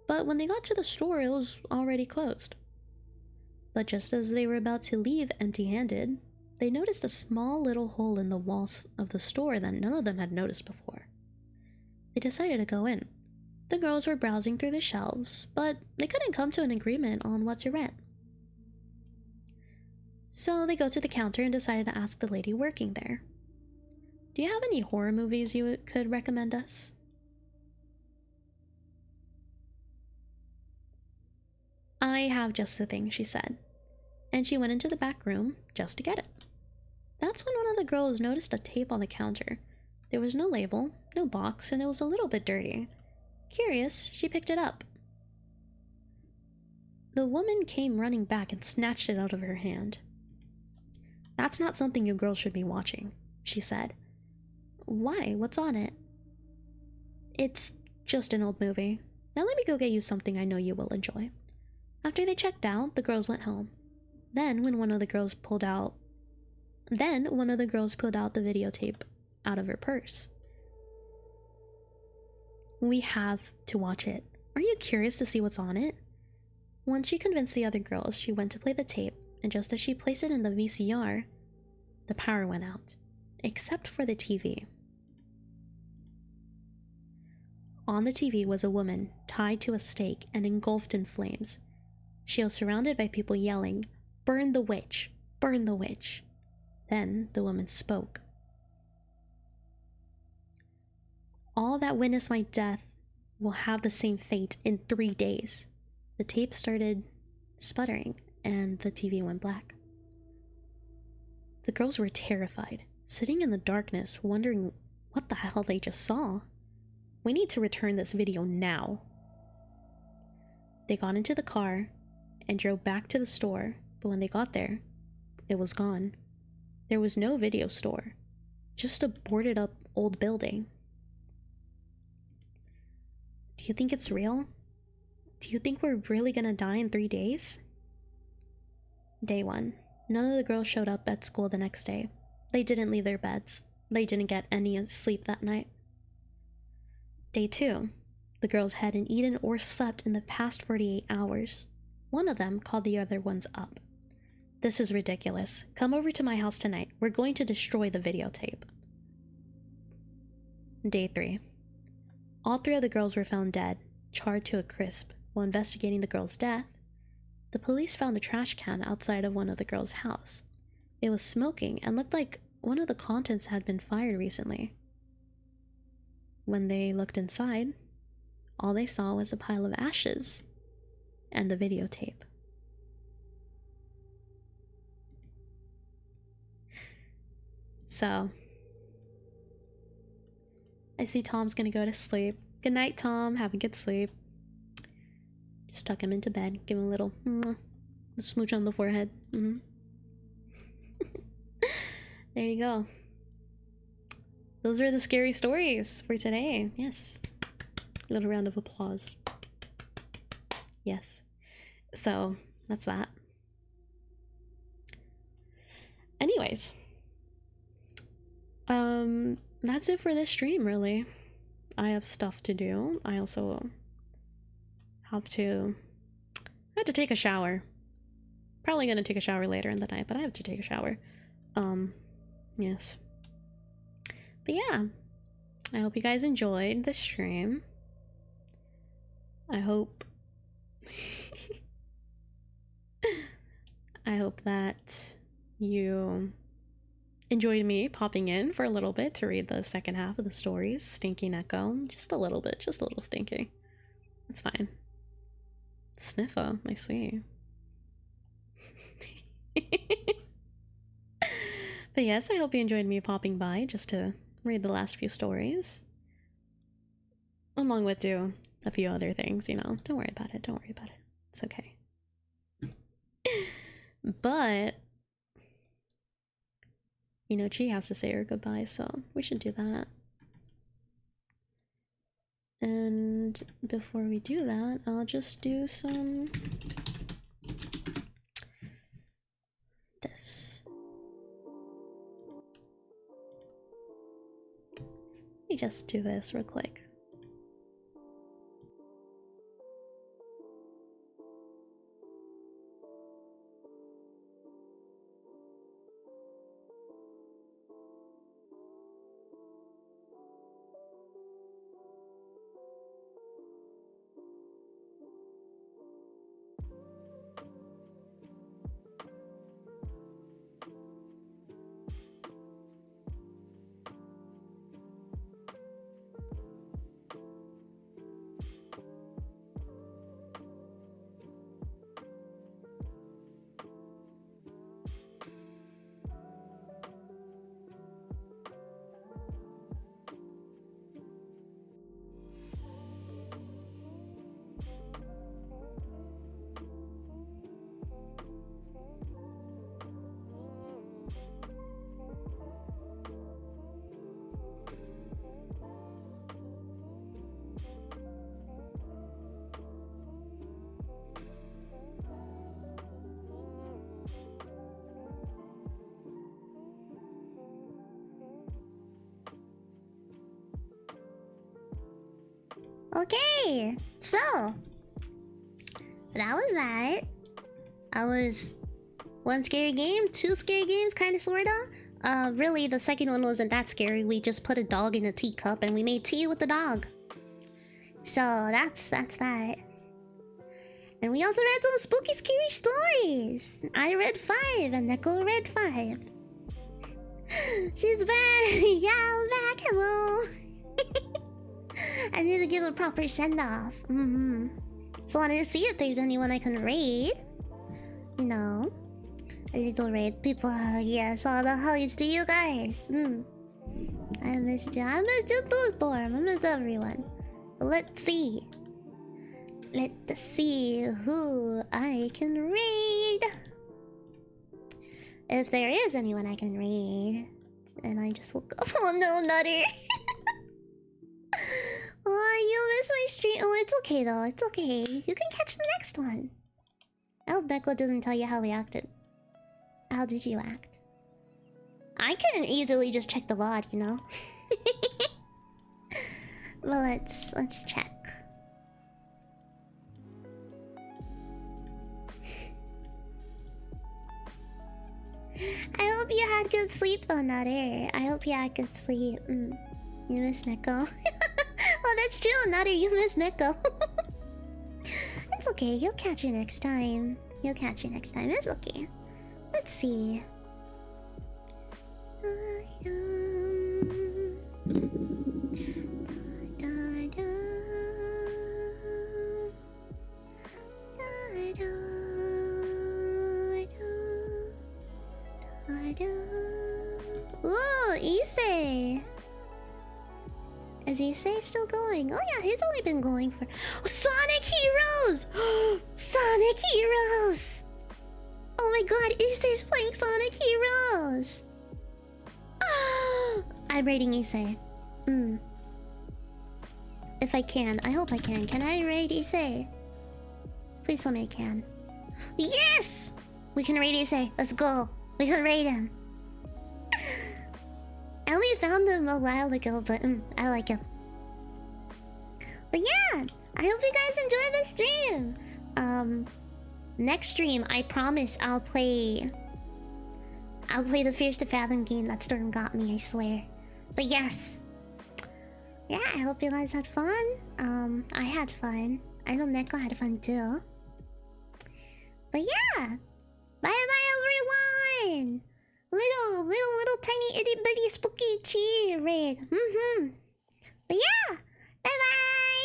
But when they got to the store, it was already closed. But just as they were about to leave empty-handed, they noticed a small little hole in the walls of the store that none of them had noticed before. They decided to go in. The girls were browsing through the shelves, but they couldn't come to an agreement on what to rent. So they go to the counter and decided to ask the lady working there, "Do you have any horror movies you could recommend us?" "I have just the thing," she said, and she went into the back room just to get it. That's when one of the girls noticed a tape on the counter. There was no label, no box, and it was a little bit dirty. Curious, she picked it up. The woman came running back and snatched it out of her hand. "That's not something you girls should be watching. she said. Why? What's on it? It's just an old movie. Now let me go get you something I know you will enjoy. After they checked out, the girls went home. Then one of the girls pulled out the videotape out of her purse. We have to watch it. Are you curious to see what's on it? Once she convinced the other girls, she went to play the tape, and just as she placed it in the VCR, the power went out, except for the TV. On the TV was a woman tied to a stake and engulfed in flames. She was surrounded by people yelling, "Burn the witch! Burn the witch!" Then the woman spoke. All that witnessed my death will have the same fate in 3 days. The tape started sputtering and the TV went black. The girls were terrified, sitting in the darkness, wondering what the hell they just saw. We need to return this video now. They got into the car and drove back to the store, but when they got there, it was gone. There was no video store, just a boarded up old building. Do you think it's real? Do you think we're really gonna die in 3 days? Day 1. None of the girls showed up at school the next day. They didn't leave their beds. They didn't get any sleep that night. Day 2. The girls hadn't eaten or slept in the past 48 hours. One of them called the other ones up. "This is ridiculous. Come over to my house tonight. We're going to destroy the videotape." Day 3. All 3 of the girls were found dead, charred to a crisp. While investigating the girl's death, the police found a trash can outside of one of the girls' house. It was smoking and looked like one of the contents had been fired recently. When they looked inside, all they saw was a pile of ashes and the videotape. So, I see Tom's gonna go to sleep. Good night, Tom. Have a good sleep. Just tuck him into bed. Give him a little smooch on the forehead. There you go. Those are the scary stories for today. Yes. A little round of applause. Yes. So, that's that. Anyways. That's it for this stream, really. I have stuff to do. I also I have to take a shower. Probably gonna take a shower later in the night, but I have to take a shower. Yes. But yeah, I hope you guys enjoyed the stream. I hope that you enjoyed me popping in for a little bit to read the second half of the stories. Stinky Neko. Just a little bit, just a little stinky. It's fine. Sniffer, I see. But yes, I hope you enjoyed me popping by just to read the last few stories. Along with do a few other things, you know. Don't worry about it, don't worry about it. It's okay. But, you know, Chi has to say her goodbye, so we should do that. And before we do that, I'll just do some... this. Let me just do this real quick. Okay, so that was that. I was one scary game, two scary games, kind of, sorta. Really, the second one wasn't that scary. We just put a dog in a teacup and we made tea with the dog. So that's that. And we also read some spooky, scary stories. I read 5 and Neko read 5. She's back. Yeah, I'm back. Hello. I need to give a proper send-off. So I wanted to see if there's anyone I can raid. You know, a little raid. People hug. Yes, all the hugs to you guys. I missed you. I missed you too, Storm. I missed everyone. Let's see. Let's see who I can raid. If there is anyone I can raid. And I just look up. Oh no, Nutter. Oh, you missed my stream. Oh, it's okay though. It's okay. You can catch the next one. I hope Becla doesn't tell you how we acted. How did you act? I couldn't easily just check the VOD, you know? Well, let's check. I hope you had good sleep though, Nutter. I hope you had good sleep. You miss Neko. Oh, that's true, Nutter. You miss Neko. It's okay. You'll catch her next time. You'll catch her next time. It's okay. Let's see. Ooh, Issei. Is Issei still going? Oh yeah, he's only been going for... Oh, Sonic Heroes! Sonic Heroes! Oh my god, Issei's playing Sonic Heroes! I'm raiding Issei. If I can. I hope I can. Can I raid Issei? Please tell me I can. Yes! We can raid Issei. Let's go. We can raid him. I only found him a while ago, but I like him. But yeah, I hope you guys enjoy the stream. Next stream, I promise I'll play the Fears to Fathom game that Storm got me, I swear. But yes. Yeah, I hope you guys had fun. I had fun. I know Neko had fun too. But yeah. Bye everyone! Little tiny itty bitty spooky tea raid. But yeah. Bye bye!